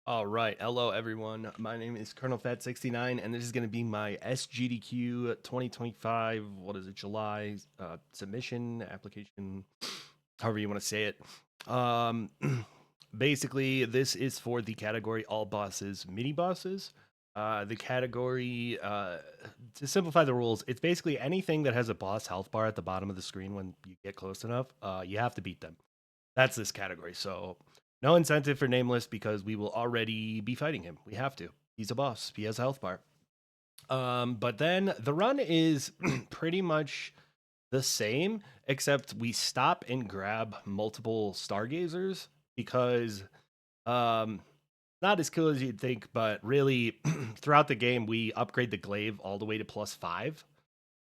All right, hello everyone. My name is Colonel Fat69, and this is going to be my SGDQ 2025. What is it? July submission application, however you want to say it. Um, Basically, this is for the category all bosses, mini bosses. The category, to simplify the rules, it's basically anything that has a boss health bar at the bottom of the screen when you get close enough. You have to beat them. That's this category. So no incentive for Nameless because we will already be fighting him. We have to. He's a boss. He has a health bar. But then the run is pretty much the same, except we stop and grab multiple stargazers because um not as cool as you'd think, but really throughout the game we upgrade the glaive all the way to +5.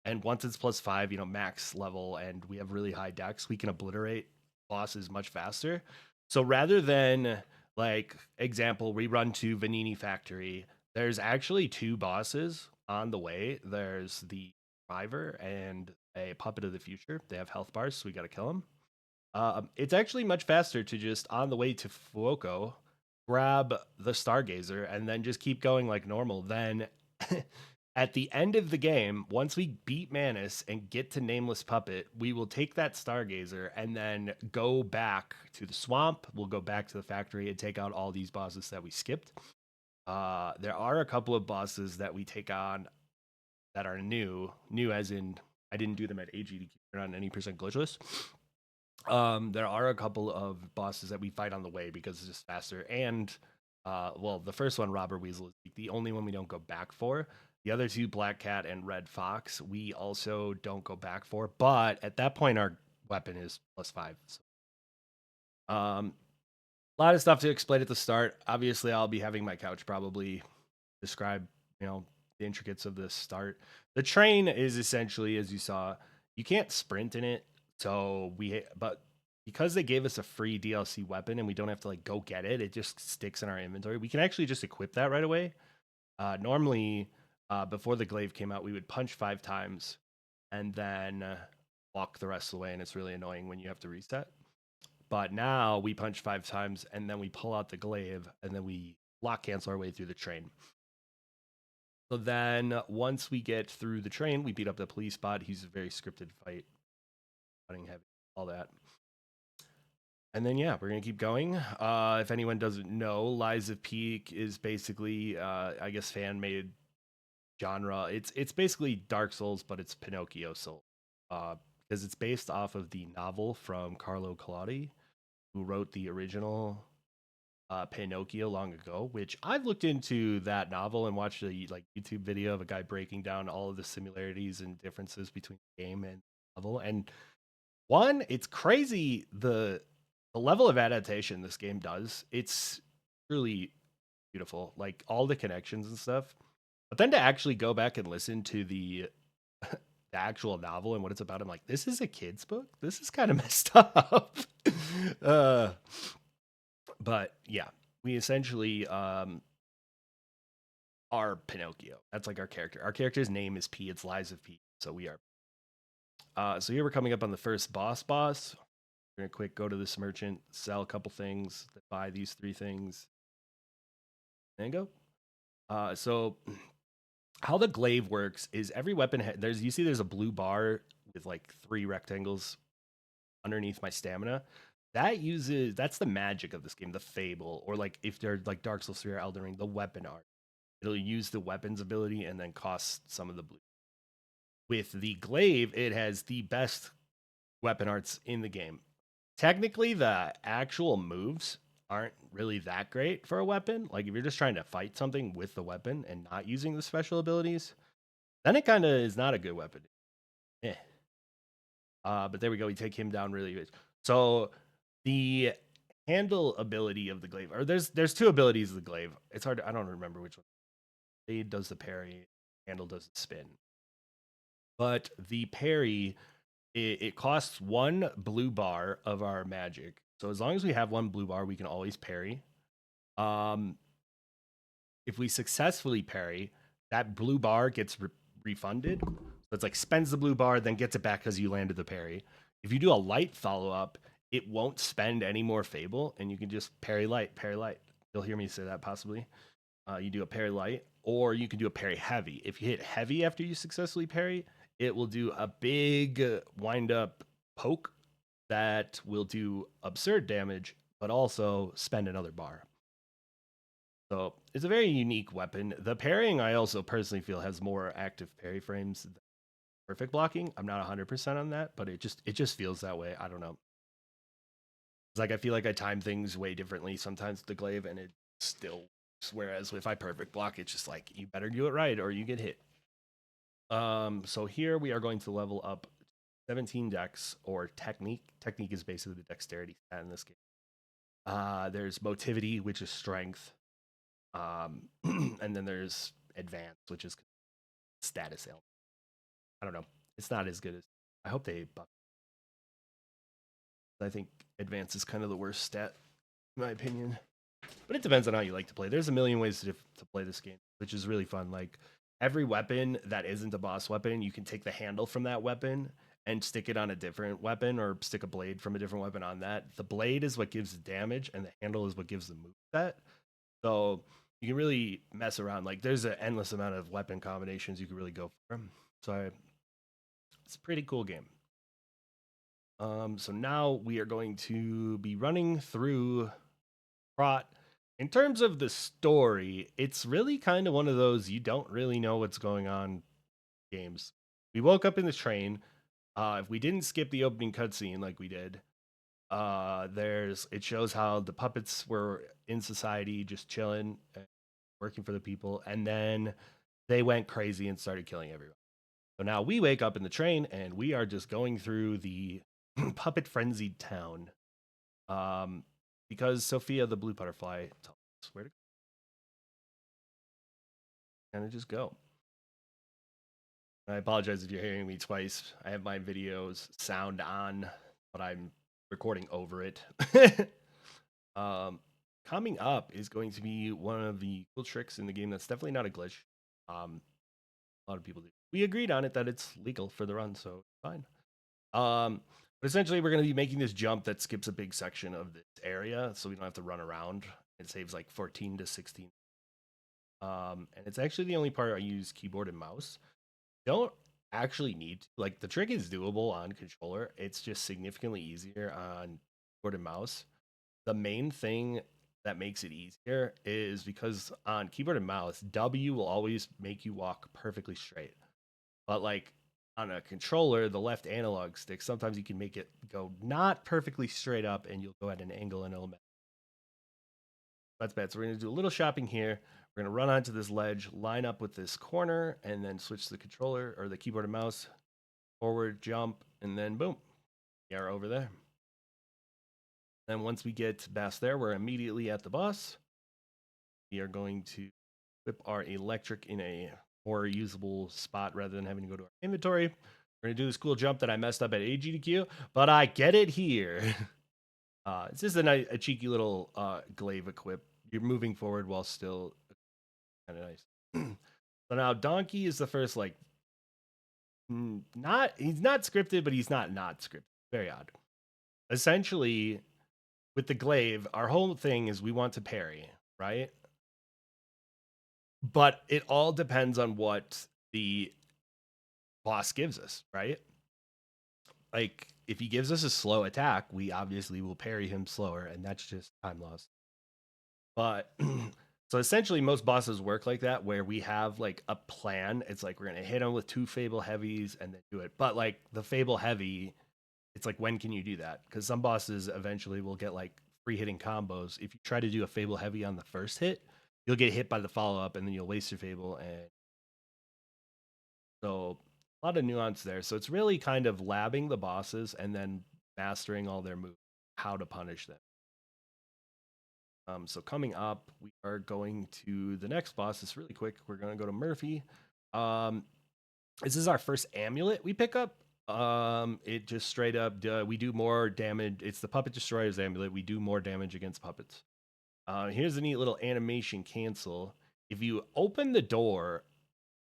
And once it's +5, max level, and we have really high dex, we can obliterate bosses much faster. So rather than, like, example, we run to Vanini Factory, there's actually two bosses on the way. There's the driver and a puppet of the future. They have health bars, so we got to kill them. It's actually much faster to just on the way to Fuoco grab the Stargazer and then just keep going like normal. Then at the end of the game, once we beat Manus and get to Nameless Puppet, we will take that Stargazer and then go back to the swamp. We'll go back to the factory and take out all these bosses that we skipped. There are a couple of bosses that we take on that are new as in I didn't do them at AGDQ. They're not any percent glitchless. There are a couple of bosses that we fight on the way because it's just faster. And well, the first one, Robber Weasel, is the only one we don't go back for. The other two, Black Cat and Red Fox, we also don't go back for. But at that point, our weapon is +5. So, a lot of stuff to explain at the start. Obviously, I'll be having my couch probably describe, the intricacies of this start. The train is essentially, as you saw, you can't sprint in it. So but because they gave us a free DLC weapon and we don't have to like go get it, it just sticks in our inventory. We can actually just equip that right away. Normally, before the glaive came out, we would punch 5 times and then walk the rest of the way, and it's really annoying when you have to reset. But now we punch 5 times and then we pull out the glaive and then we lock cancel our way through the train. So then once we get through the train, we beat up the police bot. He's a very scripted fight, fighting heavy, all that. And then yeah, we're gonna keep going. If anyone doesn't know, Lies of Peak is basically, I guess, fan made genre. It's basically Dark Souls, but it's Pinocchio Soul, because it's based off of the novel from Carlo Collodi, who wrote the original Pinocchio long ago. Which I've looked into that novel and watched a like YouTube video of a guy breaking down all of the similarities and differences between the game and the novel. And one, it's crazy the level of adaptation this game does. It's really beautiful, like all the connections and stuff. But then to actually go back and listen to the the actual novel and what it's about, I'm like, this is a kid's book. This is kind of messed up. uh, but yeah, we essentially are Pinocchio. That's like our character. Our character's name is P. It's Lies of P. So we are. So here we're coming up on the first boss. We're gonna quick go to this merchant, sell a couple things, buy these 3 things, and go. So how the glaive works is every weapon there's you see there's a blue bar with like 3 rectangles underneath my stamina. That's the magic of this game, the fable, or like if they're like Dark Souls 3 or Elden Ring, the weapon art. It'll use the weapons ability and then cost some of the blue. With the glaive, it has the best weapon arts in the game. Technically, the actual moves aren't really that great for a weapon. Like if you're just trying to fight something with the weapon and not using the special abilities, then it kind of is not a good weapon. Eh. But there we go. We take him down really good. So the handle ability of the glaive, or there's 2 abilities of the glaive. It's hard. I don't remember which one. Blade does the parry, handle does the spin. But the parry, it costs 1 blue bar of our magic. So as long as we have 1 blue bar, we can always parry. If we successfully parry, that blue bar gets refunded. So it's like spends the blue bar, then gets it back because you landed the parry. If you do a light follow up, it won't spend any more fable, and you can just parry light, parry light. You'll hear me say that possibly. You do a parry light, or you can do a parry heavy. If you hit heavy after you successfully parry, it will do a big wind up poke that will do absurd damage, but also spend another bar. So it's a very unique weapon. The parrying, I also personally feel, has more active parry frames than perfect blocking. I'm not 100% on that, but it just feels that way. I don't know. It's like I feel like I time things way differently sometimes with the glaive, and it still works. Whereas if I perfect block, it's just like you better do it right or you get hit. So here we are going to level up 17 dex or technique. Technique is basically the dexterity stat in this game. There's motivity, which is strength. And then there's advance, which is status element. I don't know. It's not as good as I hope they buff. I think advance is kind of the worst stat, in my opinion. But it depends on how you like to play. There's a million ways to play this game, which is really fun. Like every weapon that isn't a boss weapon, you can take the handle from that weapon and stick it on a different weapon, or stick a blade from a different weapon on that. The blade is what gives the damage, and the handle is what gives the moveset. So you can really mess around. Like there's an endless amount of weapon combinations you can really go for. So it's a pretty cool game. So now we are going to be running through Prot. In terms of the story, it's really kind of one of those you don't really know what's going on games. We woke up in the train. If we didn't skip the opening cutscene like we did, it shows how the puppets were in society just chilling, working for the people, and then they went crazy and started killing everyone. So now we wake up in the train and we are just going through the puppet frenzied town. Because Sophia the blue butterfly tells us where to kind of just go. I apologize if you're hearing me twice. I have my videos sound on, but I'm recording over it. Coming up is going to be one of the cool tricks in the game that's definitely not a glitch. A lot of people do. We agreed on it that it's legal for the run, so it's fine. But essentially, we're going to be making this jump that skips a big section of this area, so we don't have to run around. It saves like 14 to 16. And it's actually the only part I use keyboard and mouse. Don't actually need to. Like the trick is doable on controller. It's just significantly easier on keyboard and mouse. The main thing that makes it easier is because on keyboard and mouse, W will always make you walk perfectly straight. But like on a controller, the left analog stick, sometimes you can make it go not perfectly straight up and you'll go at an angle and it'll. That's bad. So we're going to do a little shopping here. We're going to run onto this ledge, line up with this corner, and then switch the controller or the keyboard and mouse, forward, jump, and then boom, we are over there. Then once we get past there, we're immediately at the boss. We are going to whip our electric in a more usable spot rather than having to go to our inventory. We're going to do this cool jump that I messed up at SGDQ, but I get it here. It's just a cheeky little glaive equip. You're moving forward while still kind of nice. So now Donkey is the first, like, he's not scripted, but he's not scripted. Very odd. Essentially, with the glaive, our whole thing is we want to parry, right? But it all depends on what the boss gives us, right? Like, if he gives us a slow attack, we obviously will parry him slower, and that's just time loss. But so essentially, most bosses work like that, where we have like a plan. It's like we're gonna hit him with 2 Fable Heavies and then do it. But like the Fable Heavy, it's like, when can you do that? Because some bosses eventually will get like free hitting combos. If you try to do a Fable Heavy on the first hit, you'll get hit by the follow up, and then you'll waste your Fable. And so a lot of nuance there. So it's really kind of labbing the bosses and then mastering all their moves, how to punish them. So coming up, we are going to the next boss. It's really quick. We're going to go to Murphy. This is our first amulet we pick up. It just straight up, we do more damage. It's the Puppet Destroyer's amulet. We do more damage against puppets. Here's a neat little animation cancel. If you open the door,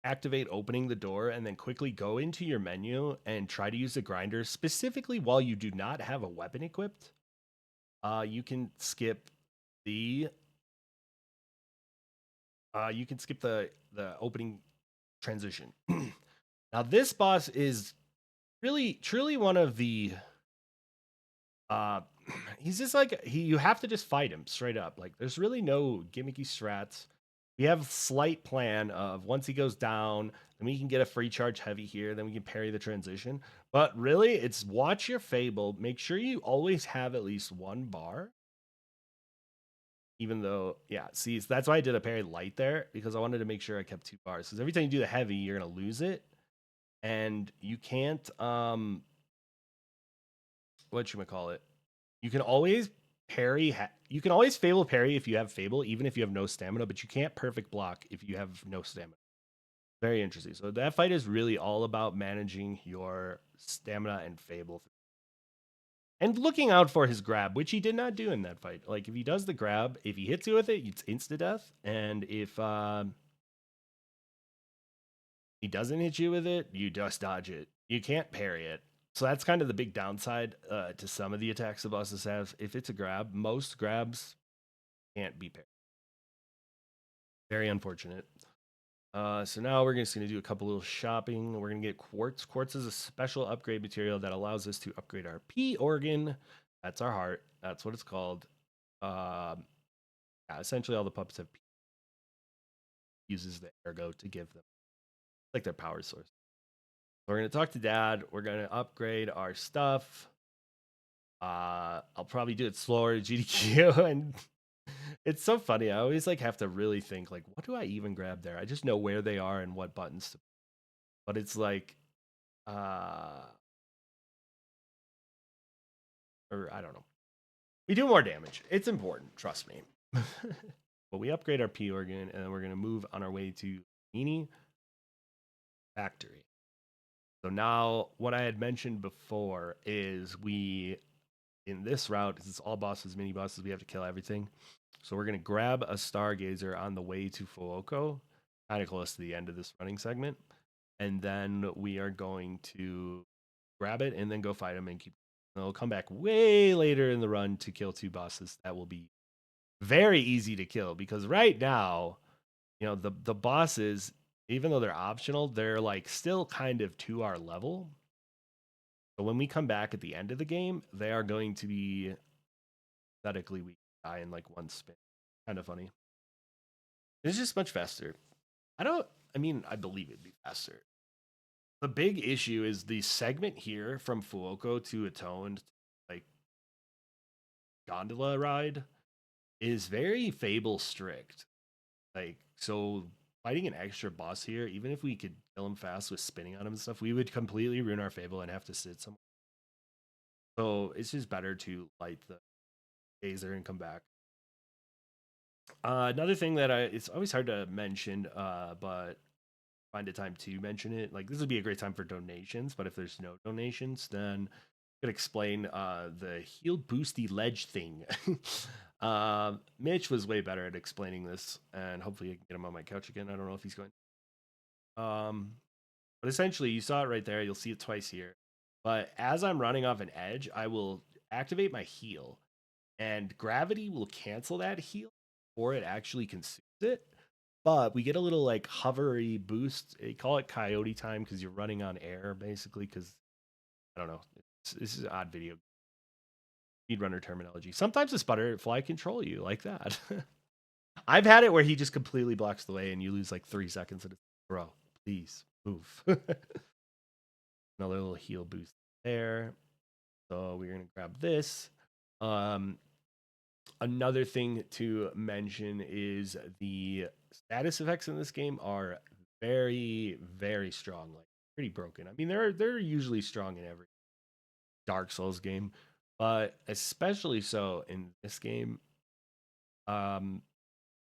activate opening the door, and then quickly go into your menu and try to use the grinder, specifically while you do not have a weapon equipped, you can skip the You can skip the opening transition. Now this boss is really truly one of the uh he's just like you have to just fight him straight up. Like there's really no gimmicky strats. We have slight plan of once he goes down, then we can get a free charge heavy here, then we can parry the transition. But really, it's watch your Fable. Make sure you always have at least one bar. Even though, yeah, see, so that's why I did a parry light there because I wanted to make sure I kept 2 bars. Because every time you do the heavy, you're gonna lose it, and you can't what you call it. You can always parry. You can always Fable parry if you have Fable, even if you have no stamina. But you can't perfect block if you have no stamina. Very interesting. So that fight is really all about managing your stamina and Fable, and looking out for his grab, which he did not do in that fight. Like if he does the grab, if he hits you with it, it's insta death, and if he doesn't hit you with it, you just dodge it. You can't parry it. So that's kind of the big downside to some of the attacks the bosses have. If it's a grab, most grabs can't be parried. Very unfortunate. So now we're just going to do a couple little shopping. We're going to get quartz. Quartz is a special upgrade material that allows us to upgrade our P organ. That's our heart. That's what it's called. Yeah, essentially all the puppets have P. Uses the ergo to give them like their power source. We're going to talk to Dad. We're going to upgrade our stuff. I'll probably do it slower GDQ, and it's so funny. I always like have to really think like, what do I even grab there? I just know where they are and what buttons to. But it's like, or I don't know. We do more damage. It's important, trust me. But we upgrade our P organ, and then we're gonna move on our way to Mini Factory. So now, what I had mentioned before is we, in this route, it's all bosses, mini bosses, we have to kill everything. So we're gonna grab a Stargazer on the way to Fuoco, kind of close to the end of this running segment, and then we are going to grab it and then go fight them and keep. And we'll come back way later in the run to kill 2 bosses. That will be very easy to kill because right now, the bosses, even though they're optional, they're like still kind of to our level. So when we come back at the end of the game, they are going to be pathetically weak, die in like one spin. Kind of funny. It's just much faster. I believe it'd be faster. The big issue is the segment here from Fuoco to Atoned, like gondola ride, is very Fable strict. Like, so fighting an extra boss here, even if we could kill him fast with spinning on him and stuff, we would completely ruin our Fable and have to sit somewhere. So it's just better to light the gazer and come back. Another thing that it's always hard to mention, but find a time to mention it. Like this would be a great time for donations, but if there's no donations, then I could explain the heal boosty ledge thing. Mitch was way better at explaining this, and hopefully I can get him on my couch again. I don't know if he's going. But essentially, you saw it right there. You'll see it twice here. But as I'm running off an edge, I will activate my heal, and gravity will cancel that heal, or it actually consumes it. But we get a little like hovery boost. They call it coyote time because you're running on air, basically. Because I don't know, this is an odd video speedrunner terminology. Sometimes this butterfly control you like that. I've had it where he just completely blocks the way and you lose like 3 seconds. And it's, bro, please move. Another little heal boost there. So we're gonna grab this. Another thing to mention is the status effects in this game are very, very strong. Like pretty broken. I mean, they're usually strong in every Dark Souls game, but especially so in this game. Um,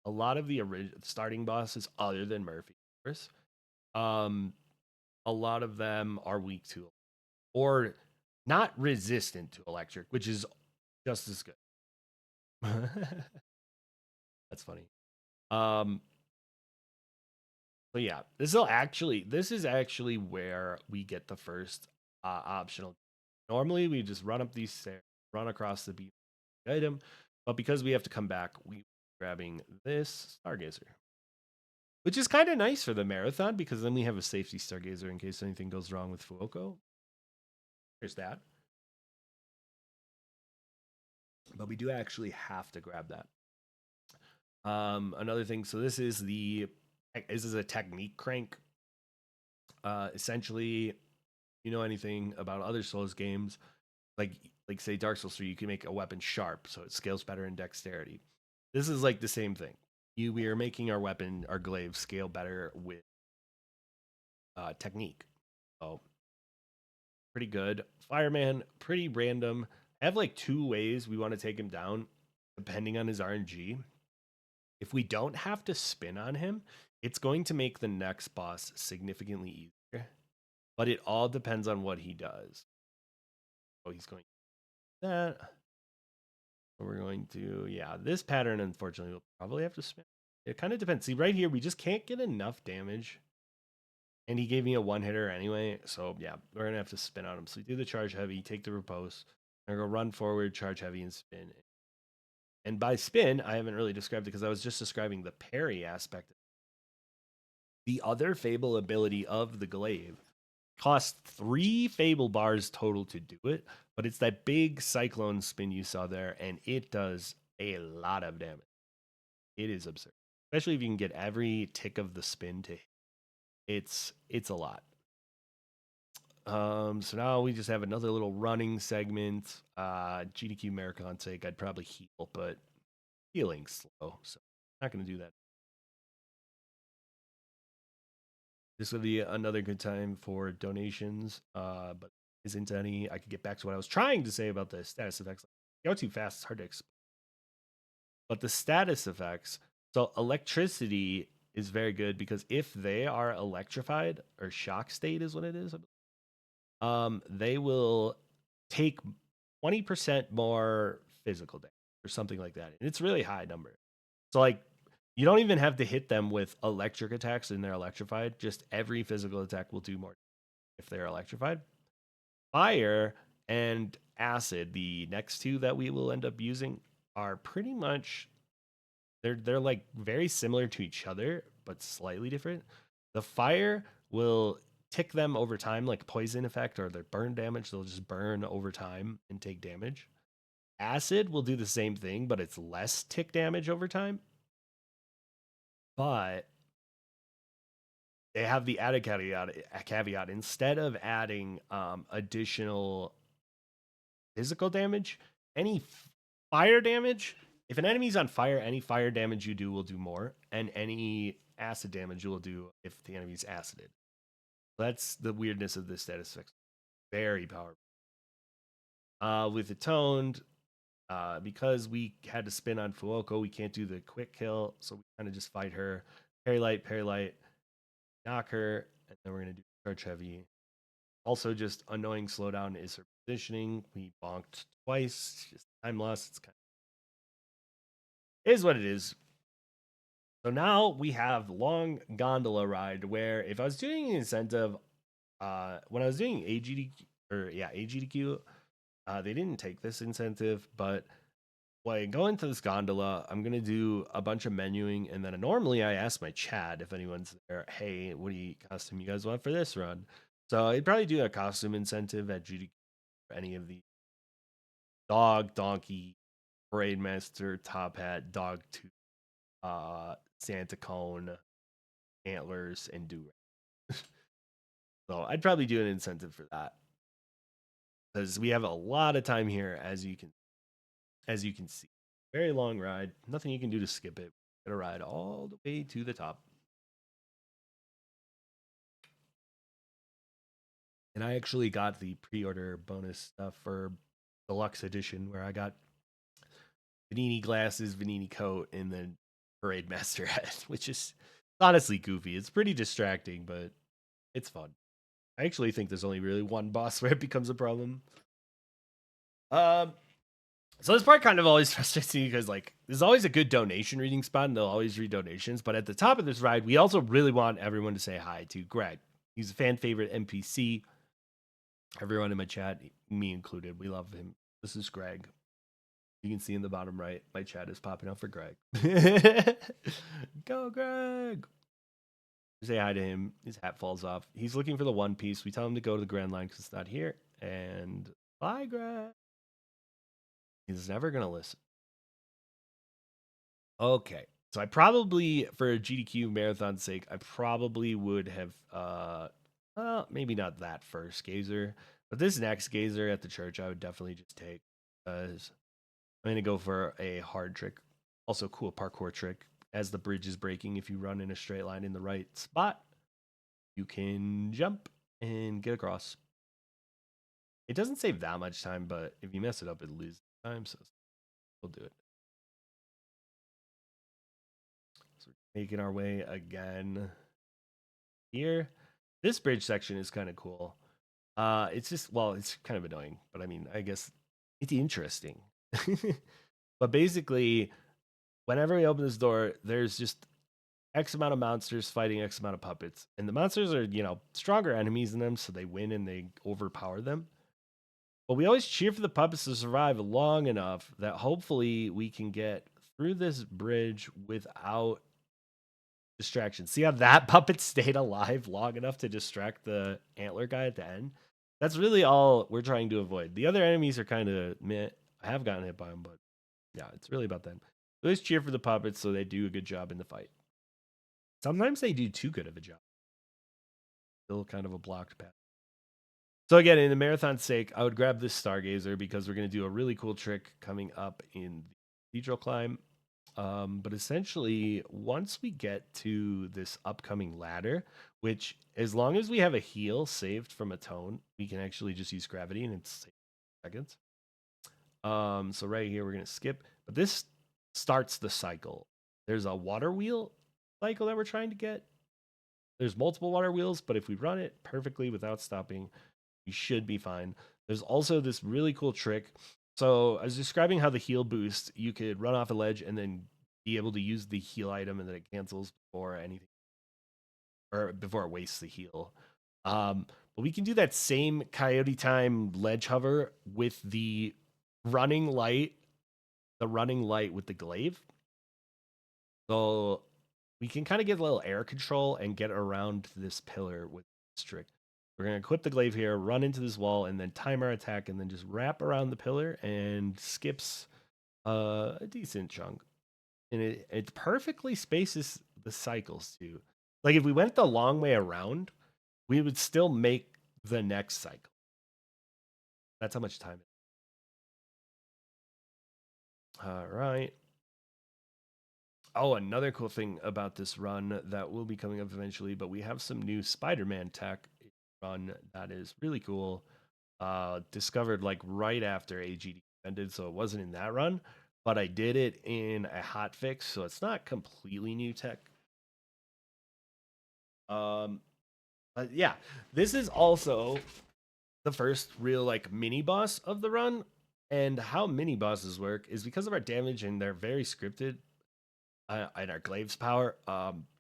a lot of the starting bosses, other than Murphy, of course, um, a lot of them are weak to or not resistant to electric, which is just as good. That's funny. Um, but yeah, this is actually where we get the first optional. Normally, we just run up these stairs, run across the beam item, but because we have to come back, we grabbing this Stargazer. which is kind of nice for the marathon because then we have a safety stargazer in case anything goes wrong with Fuoco. There's that. But we do actually have to grab that. Another thing, so this is a technique crank. Essentially, you know anything about other Souls games, like say Dark Souls 3, you can make a weapon sharp, so it scales better in dexterity. This is like the same thing. We are making our weapon, our glaive, scale better with technique. So pretty good. Fireman, pretty random. I have like 2 ways we want to take him down, depending on his RNG. If we don't have to spin on him, it's going to make the next boss significantly easier. But it all depends on what he does. So he's going to do that. We're going to, yeah, this pattern, unfortunately, we'll probably have to spin. It kind of depends. See, right here, we just can't get enough damage. And he gave me a one-hitter anyway. So, yeah, we're going to have to spin on him. So we do the charge heavy, take the repose. I'm going to go run forward, charge heavy, and spin. And by spin, I haven't really described it because I was just describing the parry aspect. The other Fable ability of the glaive costs 3 Fable bars total to do it, but it's that big cyclone spin you saw there, and it does a lot of damage. It is absurd, especially if you can get every tick of the spin to hit. It's a lot. So now we just have another little running segment. GDQ Marathon sake, I'd probably heal, but healing's slow, so I'm not going to do that. This will be another good time for donations, but isn't any. I could get back to what I was trying to say about the status effects. Go too fast, it's hard to explain. But the status effects, so electricity is very good because if they are electrified, or shock state is what it is, they will take 20% more physical damage or something like that. And it's a really high number. So like you don't even have to hit them with electric attacks and they're electrified. Just every physical attack will do more if they're electrified. Fire and acid, the next 2 that we will end up using, are pretty much they're like very similar to each other, but slightly different. The fire will tick them over time, like poison effect or their burn damage. They'll just burn over time and take damage. Acid will do the same thing, but it's less tick damage over time. But they have the added caveat. Instead of adding additional physical damage, any fire damage, if an enemy's on fire, any fire damage you do will do more, and any acid damage you will do if the enemy's acided. That's the weirdness of this status effect. Very powerful. With the toned, because we had to spin on Fuoco, we can't do the quick kill, so we kind of just fight her. Parry light, knock her, and then we're going to do charge heavy. Also, just annoying slowdown is her positioning. We bonked twice, just time loss. It's kind of is what it is. So now we have long gondola ride where if I was doing an incentive, when I was doing AGDQ, they didn't take this incentive, but when I go into this gondola, I'm gonna do a bunch of menuing, and then normally I ask my chat if anyone's there, hey, what do you costume you guys want for this run? So I'd probably do a costume incentive at GDQ for any of the dog, donkey, parade master, top hat, dog tooth, Santa cone, antlers, and do. So I'd probably do an incentive for that because we have a lot of time here, as you can see. Very long ride. Nothing you can do to skip it. Gotta ride all the way to the top. And I actually got the pre-order bonus stuff for deluxe edition where I got Vanini glasses, Vanini coat, and then Parade Master head, which is honestly goofy. It's pretty distracting, but it's fun. I actually think there's only really one boss where it becomes a problem. So this part kind of always frustrates me because like there's always a good donation reading spot and they'll always read donations. But at the top of this ride, we also really want everyone to say hi to Greg. He's a fan favorite NPC. Everyone in my chat, me included, we love him. This is Greg. You can see in the bottom right, my chat is popping up for Greg. Go, Greg. We say hi to him. His hat falls off. He's looking for the One Piece. We tell him to go to the Grand Line because it's not here. And bye, Greg. He's never gonna listen. Okay. So I probably, for a GDQ marathon's sake, I probably would have well, maybe not that first gazer, but this next gazer at the church I would definitely just take because I'm gonna go for a hard trick. Also cool parkour trick. As the bridge is breaking, if you run in a straight line in the right spot, you can jump and get across. It doesn't save that much time, but if you mess it up, it loses time, so we'll do it. So we're making our way again here. This bridge section is kind of cool. It's just, well, it's kind of annoying, but I mean, I guess it's interesting. But basically, whenever we open this door, there's just X amount of monsters fighting X amount of puppets. And the monsters are, stronger enemies than them, so they win and they overpower them. But we always cheer for the puppets to survive long enough that hopefully we can get through this bridge without distraction. See how that puppet stayed alive long enough to distract the antler guy at the end? That's really all we're trying to avoid. The other enemies are kind of meh. I have gotten hit by them, but yeah, it's really about them. So let's cheer for the puppets so they do a good job in the fight. Sometimes they do too good of a job. Still kind of a blocked path. So again, in the marathon's sake, I would grab this Stargazer because we're going to do a really cool trick coming up in the cathedral climb. But essentially, once we get to this upcoming ladder, which as long as we have a heal saved from a tone, we can actually just use gravity and it's seconds. So right here we're gonna skip, but this starts the cycle. There's a water wheel cycle that we're trying to get. There's multiple water wheels, but if we run it perfectly without stopping, we should be fine. There's also this really cool trick. So I was describing how the heal boost, you could run off a ledge and then be able to use the heal item and then it cancels before anything or before it wastes the heal. But we can do that same coyote time ledge hover with running light, the running light with the glaive. So we can kind of get a little air control and get around this pillar with this trick. We're going to equip the glaive here, run into this wall, and then time our attack, and then just wrap around the pillar and skips a decent chunk. And it perfectly spaces the cycles too. Like if we went the long way around, we would still make the next cycle. That's how much time it is. All right. Oh, another cool thing about this run that will be coming up eventually, but we have some new Spider-Man tech run that is really cool. Discovered like right after AGD ended, so it wasn't in that run, but I did it in a hot fix, so it's not completely new tech. But yeah, this is also the first real like mini boss of the run. And how mini bosses work is because of our damage and they're very scripted and our glaive's power.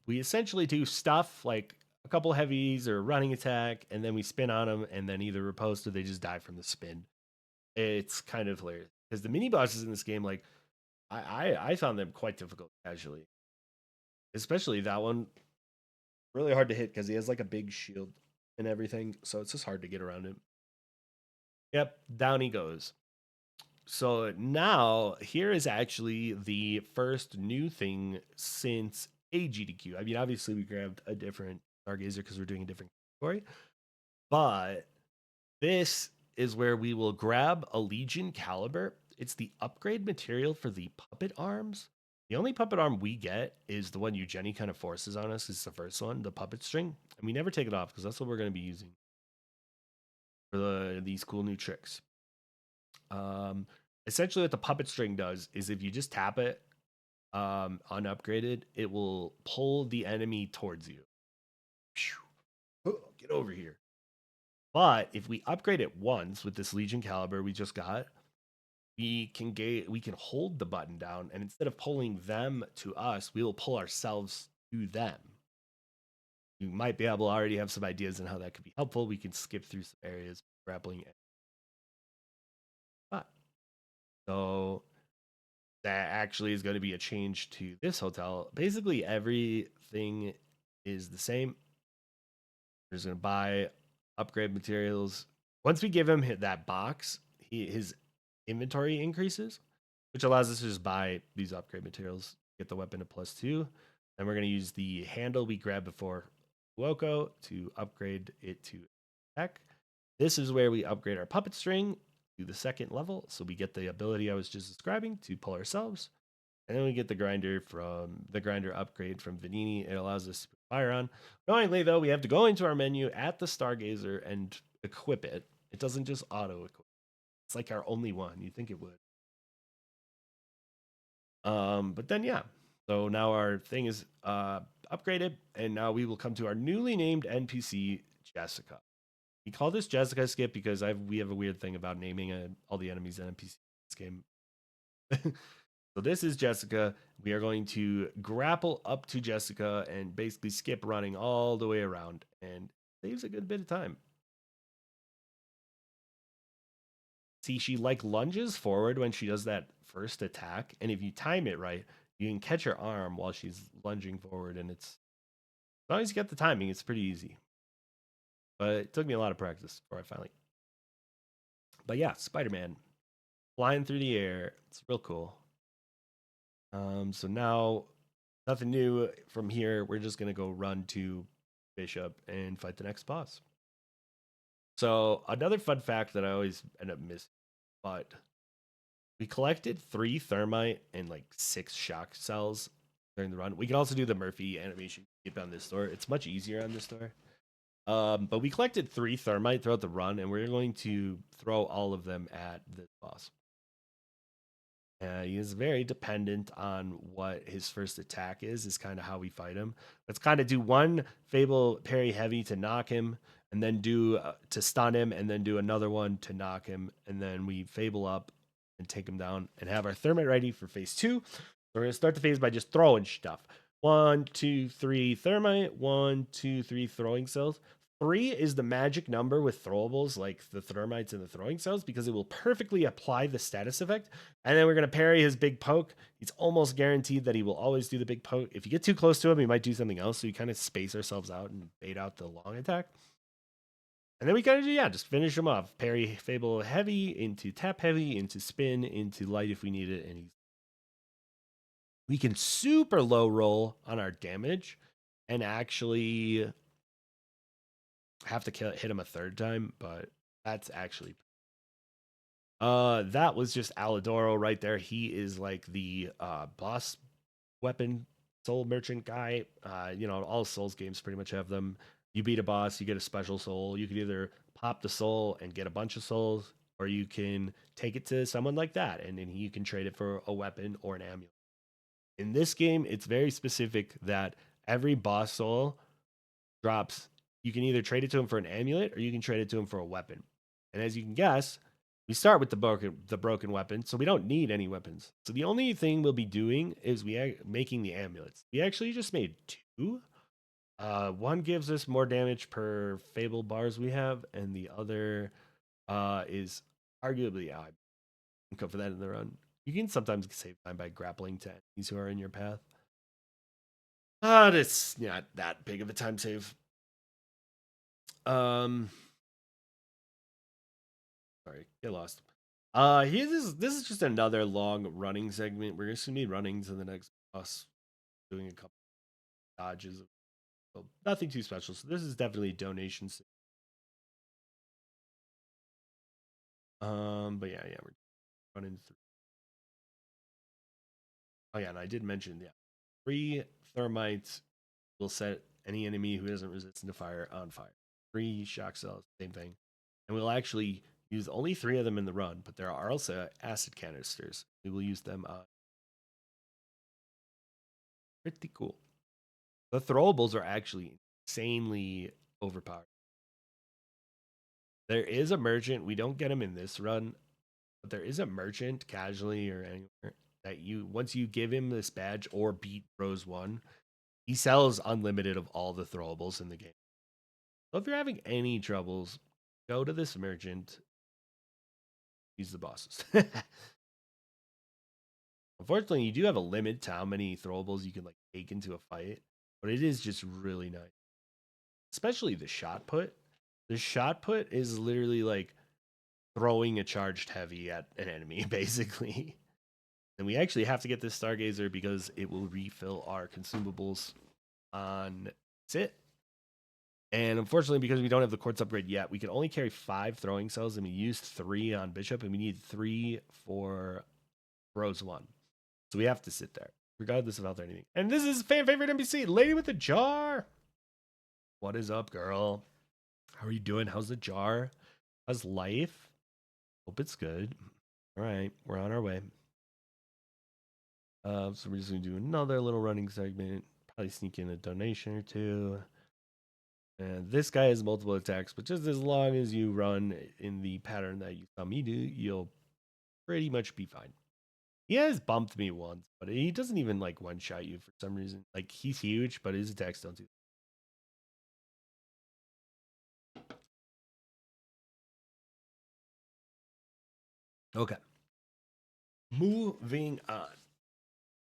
We essentially do stuff like a couple heavies or running attack, and then we spin on them, and then either riposte or they just die from the spin. It's kind of hilarious because the mini bosses in this game, like I found them quite difficult casually, especially that one. Really hard to hit because he has like a big shield and everything, so it's just hard to get around him. Yep, down he goes. So now here is actually the first new thing since AGDQ. I mean, obviously we grabbed a different Stargazer because we're doing a different category, but this is where we will grab a Legion Caliber. It's the upgrade material for the puppet arms. The only puppet arm we get is the one Eugenie kind of forces on us. It's the first one, the puppet string, and we never take it off because that's what we're going to be using for these cool new tricks. Essentially, what the puppet string does is if you just tap it unupgraded, it will pull the enemy towards you. Get over here. But if we upgrade it once with this Legion Caliber we just got, we can hold the button down, and instead of pulling them to us, we will pull ourselves to them. You might be able to already have some ideas on how that could be helpful. We can skip through some areas grappling it. So that actually is going to be a change to this hotel. Basically, everything is the same. We're just going to buy upgrade materials. Once we give him that box, his inventory increases, which allows us to just buy these upgrade materials, get the weapon to +2. Then we're going to use the handle we grabbed before Woko to upgrade it to attack. This is where we upgrade our puppet string to the 2nd level. So we get the ability I was just describing to pull ourselves. And then we get the grinder upgrade from Vanini. It allows us to put fire on. Knowingly, though, we have to go into our menu at the Stargazer and equip it. It doesn't just auto equip. It's like our only one. You'd think it would. But then, yeah. So now our thing is upgraded, and now we will come to our newly named NPC, Jessica. We call this Jessica Skip because we have a weird thing about naming all the enemies and NPCs in this game. So this is Jessica. We are going to grapple up to Jessica and basically skip running all the way around, and saves a good bit of time. See, she like lunges forward when she does that first attack, and if you time it right, you can catch her arm while she's lunging forward, and as long as you get the timing, it's pretty easy. But it took me a lot of practice before I finally. But yeah, Spider-Man flying through the air. It's real cool. So now nothing new from here. We're just gonna go run to Bishop and fight the next boss. So another fun fact that I always end up missing, but we collected 3 thermite and like 6 shock cells during the run. We can also do the Murphy animation skip on this store. It's much easier on this store. But we collected 3 thermite throughout the run, and we're going to throw all of them at this boss. He is very dependent on what his first attack is kind of how we fight him. Let's kind of do one Fable parry heavy to knock him, and then do to stun him, and then do another one to knock him, and then we Fable up and take him down, and have our thermite ready for phase 2. So we're going to start the phase by just throwing stuff. 1, 2, 3 thermite, 1, 2, 3 throwing cells. 3 is the magic number with throwables like the thermites and the throwing cells because it will perfectly apply the status effect. And then we're going to parry his big poke. It's almost guaranteed that he will always do the big poke. If you get too close to him, he might do something else. So we kind of space ourselves out and bait out the long attack. And then we kind of do, just finish him off. Parry Fable heavy into tap heavy, into spin, into light if we need it. And we can super low roll on our damage and actually have to hit him a 3rd time, but that's actually that was just Alidoro right there. He is like the boss weapon soul merchant guy. All Souls games pretty much have them. You beat a boss, you get a special soul. You can either pop the soul and get a bunch of souls, or you can take it to someone like that, and then you can trade it for a weapon or an amulet. In this game, it's very specific that every boss soul drops. You can either trade it to him for an amulet, or you can trade it to him for a weapon. And as you can guess, we start with the broken weapon, so we don't need any weapons. So the only thing we'll be doing is making the amulets. We actually just made 2. One gives us more damage per Fable bars we have, and the other is arguably I can go for that in the run. You can sometimes save time by grappling to enemies who are in your path. It's not that big of a time save. Sorry, get lost. This is just another long running segment. We're just gonna be running to the next boss, doing a couple dodges. So nothing too special. So this is definitely donations. But yeah, we're running through. Oh yeah, and I did mention 3 thermites will set any enemy who isn't resistant to fire on fire. 3 shock cells, same thing. And we'll actually use only 3 of them in the run, but there are also acid canisters. We will use them on. Pretty cool. The throwables are actually insanely overpowered. There is a merchant. We don't get him in this run, but there is a merchant casually or anywhere that once you give him this badge or beat Rose 1, he sells unlimited of all the throwables in the game. So if you're having any troubles, go to this merchant. Use the bosses. Unfortunately, you do have a limit to how many throwables you can take into a fight. but it is just really nice. Especially the shot put. The shot put is literally like throwing a charged heavy at an enemy, basically. And we actually have to get this Stargazer because it will refill our consumables on sit. And unfortunately, because we don't have the quartz upgrade yet, we can only carry 5 throwing cells, and we used 3 on Bishop, and we need 3 for Rose 1. So we have to sit there, regardless of health or anything. And this is fan favorite NPC, Lady with the Jar. What is up, girl? How are you doing? How's the jar? How's life? Hope it's good. All right, we're on our way. So we're just gonna do another little running segment. Probably sneak in a donation or 2. And this guy has multiple attacks, but just as long as you run in the pattern that you saw me do, you'll pretty much be fine. He has bumped me once, but he doesn't even like one-shot you for some reason. Like, he's huge, but his attacks don't do that. Okay. Moving on.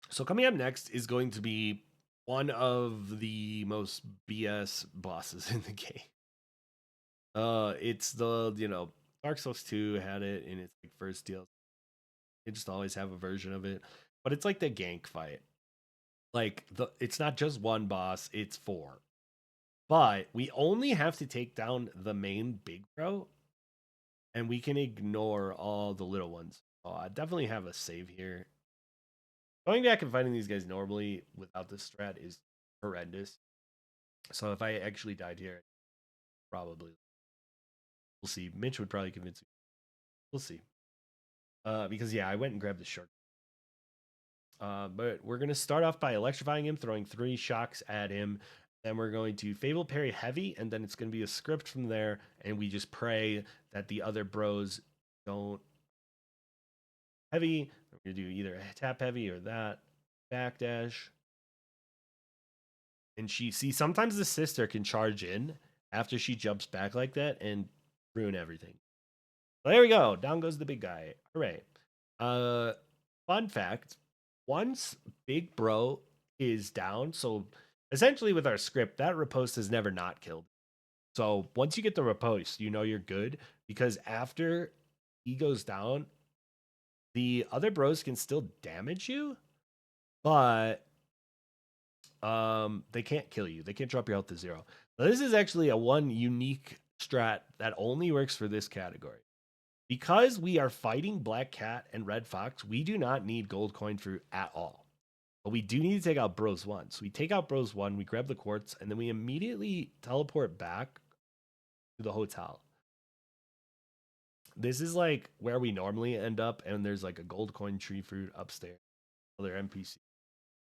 So coming up next is going to be one of the most BS bosses in the game. It's the, Dark Souls 2 had it in its like first DLC. They just always have a version of it, but it's like the gank fight. Like it's not just one boss, it's 4. But we only have to take down the main big bro, and we can ignore all the little ones. Oh, I definitely have a save here. Going back and fighting these guys normally without this strat is horrendous. So if I actually died here, probably. We'll see. Mitch would probably convince me. We'll see. Because yeah, I went and grabbed the shark. But we're gonna start off by electrifying him, throwing 3 shocks at him. Then we're going to Fable Parry heavy, and then it's gonna be a script from there, and we just pray that the other bros don't heavy. We're gonna do either a tap heavy or that backdash. And sometimes the sister can charge in after she jumps back like that and ruin everything. Well, there we go. Down goes the big guy. Hooray. Fun fact, once Big Bro is down, so essentially with our script, that riposte is never not killed. So once you get the riposte, you know you're good, because after he goes down, the other bros can still damage you, but they can't kill you. They can't drop your health to 0. Now, this is actually a one unique strat that only works for this category. Because we are fighting Black Cat and Red Fox, we do not need Gold Coin Fruit at all. But we do need to take out Bros 1. So we take out Bros 1, we grab the quartz, and then we immediately teleport back to the hotel. This is like where we normally end up, and there's like a gold coin tree fruit upstairs. Other NPC.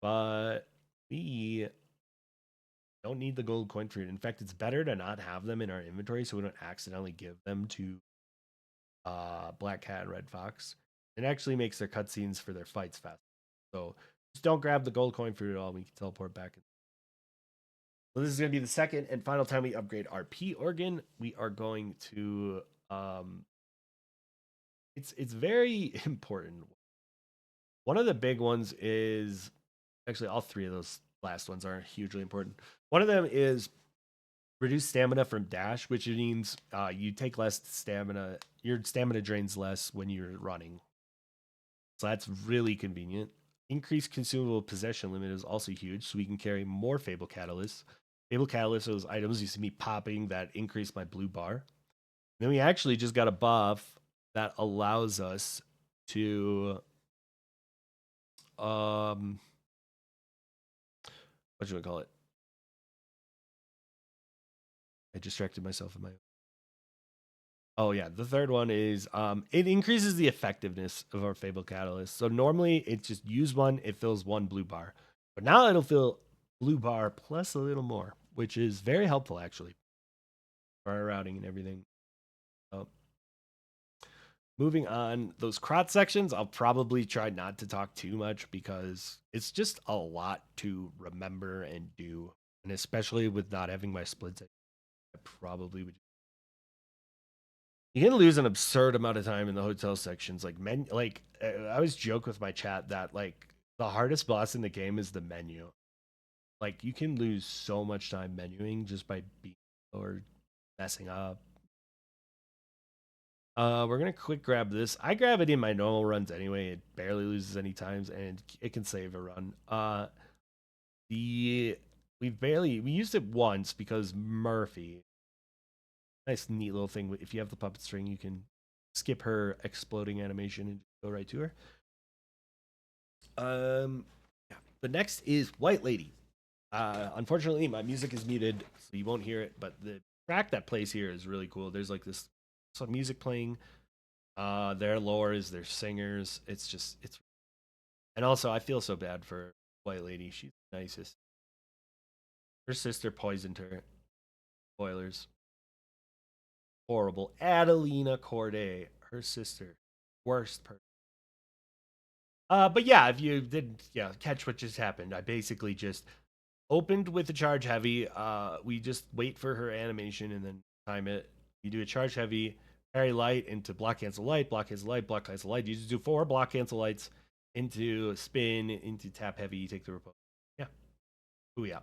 But we don't need the gold coin fruit. In fact, it's better to not have them in our inventory so we don't accidentally give them to Black Cat and Red Fox. It actually makes their cutscenes for their fights fast. So just don't grab the gold coin fruit at all. We can teleport back. So this is going to be the second and final time we upgrade our P organ. We are going to it's very important. One of the big ones is actually all 3 of those last ones are hugely important. One of them is reduce stamina from dash, which means you take less stamina. Your stamina drains less when you're running. So that's really convenient. Increased consumable possession limit is also huge, so we can carry more Fable Catalysts. Fable Catalysts are those items you see me popping that increase my blue bar. Then we actually just got a buff that allows us to what should we call it? I distracted myself in my. Oh yeah, the third one is it increases the effectiveness of our Fable Catalyst. So normally it's just use one, it fills 1 blue bar. But now it'll fill blue bar plus a little more, which is very helpful actually for our routing and everything. Moving on, those crotch sections, I'll probably try not to talk too much because it's just a lot to remember and do. And especially with not having my splits, I probably would. You can lose an absurd amount of time in the hotel sections. I always joke with my chat that like the hardest boss in the game is the menu. like you can lose so much time menuing just by being or messing up. We're gonna quick grab this. I grab it in my normal runs anyway. It barely loses any times, and it can save a run. The we used it once because Murphy. Nice neat little thing. If you have the puppet string, you can skip her exploding animation and go right to her. Yeah. The next is White Lady. Unfortunately, my music is muted, so you won't hear it. But the track that plays here is really cool. There's like this some music playing. Their lores, their singers. It's. And also, I feel so bad for White Lady. She's the nicest. Her sister poisoned her. Spoilers. Horrible. Adelina Corday, her sister, worst person. But yeah, if you didn't, yeah, catch what just happened, I basically just opened with a charge heavy. We just wait for her animation and then time it. You do a charge heavy, parry light into block cancel light, block cancel light, block cancel light. You just do 4 block cancel lights into spin, into tap heavy. You take the repose. Yeah. Ooh yeah.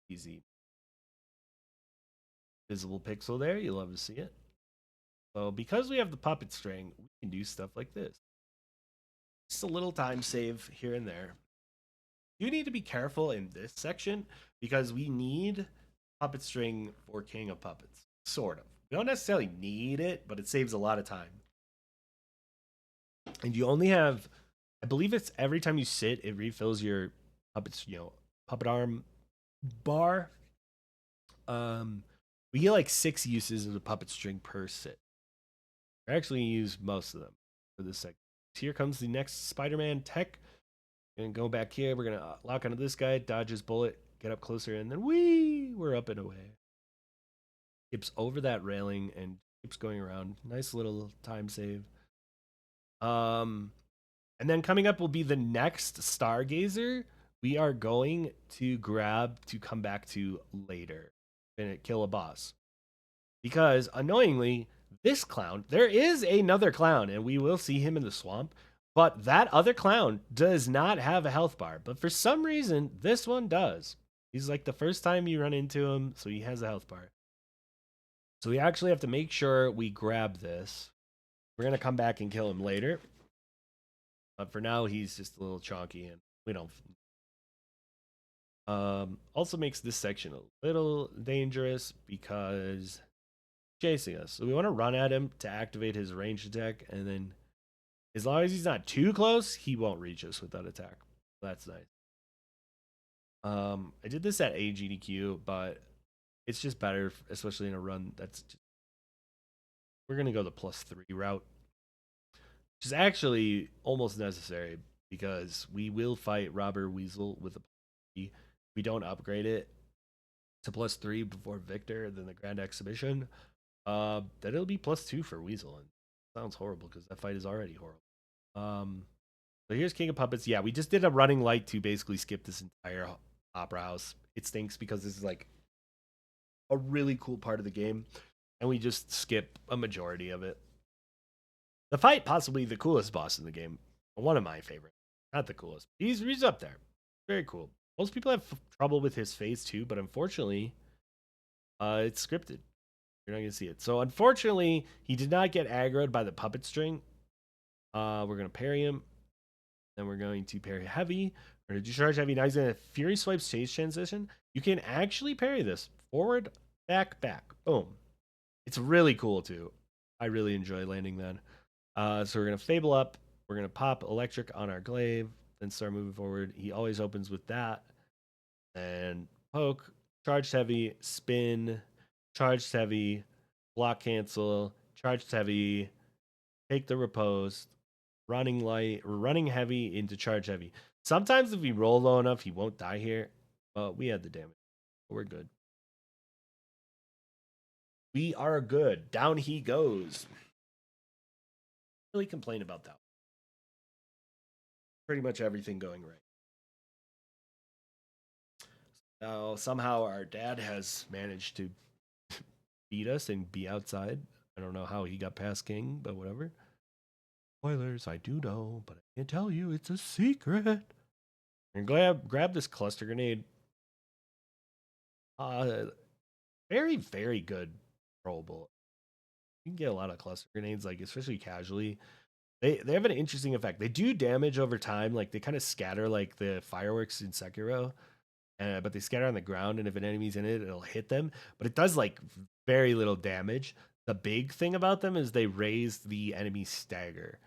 Easy. Visible pixel there. You love to see it. So because we have the puppet string, we can do stuff like this. Just a little time save here and there. You need to be careful in this section because we need puppet string for King of Puppets. Sort of. We don't necessarily need it, but it saves a lot of time. And you only have, I believe it's every time you sit, it refills your puppets, puppet arm bar. We get like 6 uses of the puppet string per sit. I actually use most of them for this segment. Here comes the next Spider-Man tech. Gonna go back here. We're gonna lock onto this guy, dodge his bullet, get up closer, and then we're up and away. Skips over that railing and keeps going around. Nice little time save. And then coming up will be the next Stargazer. We are going to grab to come back to later and kill a boss. Because annoyingly, this clown, there is another clown, and we will see him in the swamp. But that other clown does not have a health bar. But for some reason, this one does. He's like the first time you run into him, so he has a health bar. So we actually have to make sure we grab this. We're going to come back and kill him later. But for now, he's just a little chonky, and we don't. Also makes this section a little dangerous because chasing us. So we want to run at him to activate his ranged attack, and then as long as he's not too close, he won't reach us with that attack. That's nice. I did this at SGDQ, but it's just better, especially in a run that's just... We're going to go the +3 route, which is actually almost necessary because we will fight Robber Weasel with a +3. We don't upgrade it to +3 before Victor, then the Grand Exhibition. Then it'll be +2 for Weasel. And it sounds horrible because that fight is already horrible. So here's King of Puppets. Yeah, we just did a running light to basically skip this entire opera house. It stinks because this is like a really cool part of the game, and we just skip a majority of it. The fight, possibly the coolest boss in the game. One of my favorites. Not the coolest. He's up there. Very cool. Most people have trouble with his face too, but unfortunately, it's scripted. You're not going to see it. So unfortunately, he did not get aggroed by the puppet string. We're going to parry him. Then we're going to parry heavy. We're going to do charge heavy. Now he's going to Fury Swipe stage transition. You can actually parry this. Forward, back, back. Boom. It's really cool too. I really enjoy landing that. So we're going to Fable up. We're going to pop Electric on our Glaive. Then start moving forward. He always opens with that. And poke. Charged heavy. Spin. Charged heavy. Block cancel. Charged heavy. Take the repose. Running light, running heavy into charge heavy. Sometimes if we roll low enough, he won't die here. But we had the damage. We're good. We are good. Down he goes. Really complain about that. Pretty much everything going right. Now, somehow our dad has managed to beat us and be outside. I don't know how he got past King, but whatever. Spoilers, I do know, but I can't tell you. It's a secret. We're And grab this cluster grenade. Uh, very, very good rollable. You can get a lot of cluster grenades, like especially casually. They have an interesting effect. They do damage over time, like they kind of scatter like the fireworks in Sekiro, but they scatter on the ground, and if an enemy's in it, it'll hit them. But it does like very little damage. The big thing about them is they raise the enemy stagger.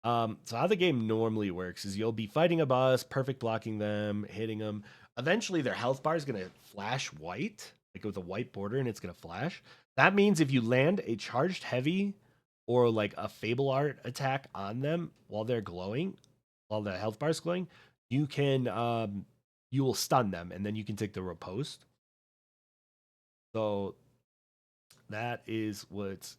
So how the game normally works is you'll be fighting a boss, perfect blocking them, hitting them. Eventually, their health bar is gonna flash white, like with a white border, and it's gonna flash. That means if you land a charged heavy or like a Fable Art attack on them while they're glowing, while the health bar is glowing, you can you will stun them, and then you can take the riposte. So that is what's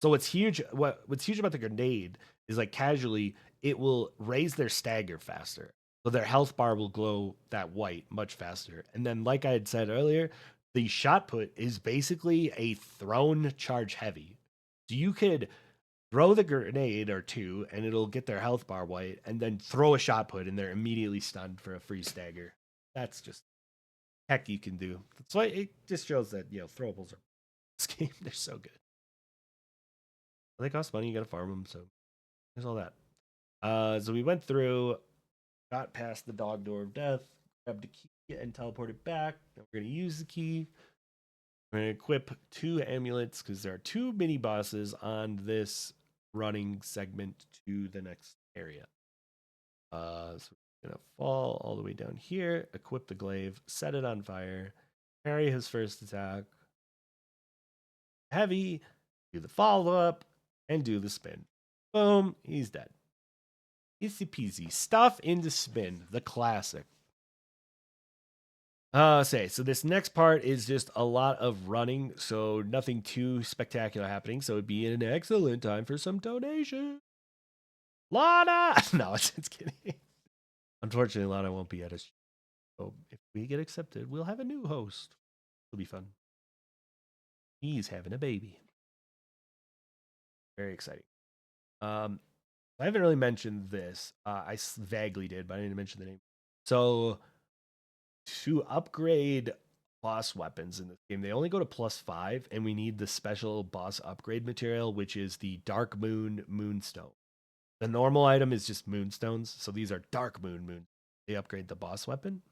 huge. What's huge about the grenade is like casually it will raise their stagger faster, so their health bar will glow that white much faster. And then, like I had said earlier, the shot put is basically a thrown charge heavy. So you could throw the grenade or two, and it'll get their health bar white, and then throw a shot put, and they're immediately stunned for a free stagger. That's just heck you can do. That's why it just shows that throwables are this game. They're so good. They cost money. You got to farm them. So there's all that. So we went through, got past the dog door of death, grabbed the key, and teleported back. Then we're going to use the key. We're going to equip 2 amulets because there are 2 mini bosses on this running segment to the next area. So we're going to fall all the way down here, equip the glaive, set it on fire, parry his first attack, heavy, do the follow up, and do the spin. Boom, he's dead. Easy peasy. Stuff into spin, the classic. So this next part is just a lot of running, so nothing too spectacular happening. So it'd be an excellent time for some donation. Lana! No, it's kidding. Unfortunately, Lana won't be at us. So if we get accepted, we'll have a new host. It'll be fun. He's having a baby. Very exciting. I haven't really mentioned this. I vaguely did, but I didn't mention the name. So to upgrade boss weapons in this game, they only go to +5, and we need the special boss upgrade material, which is the Dark Moon Moonstone. The normal item is just moonstones, so these are Dark Moon. They upgrade the boss weapon.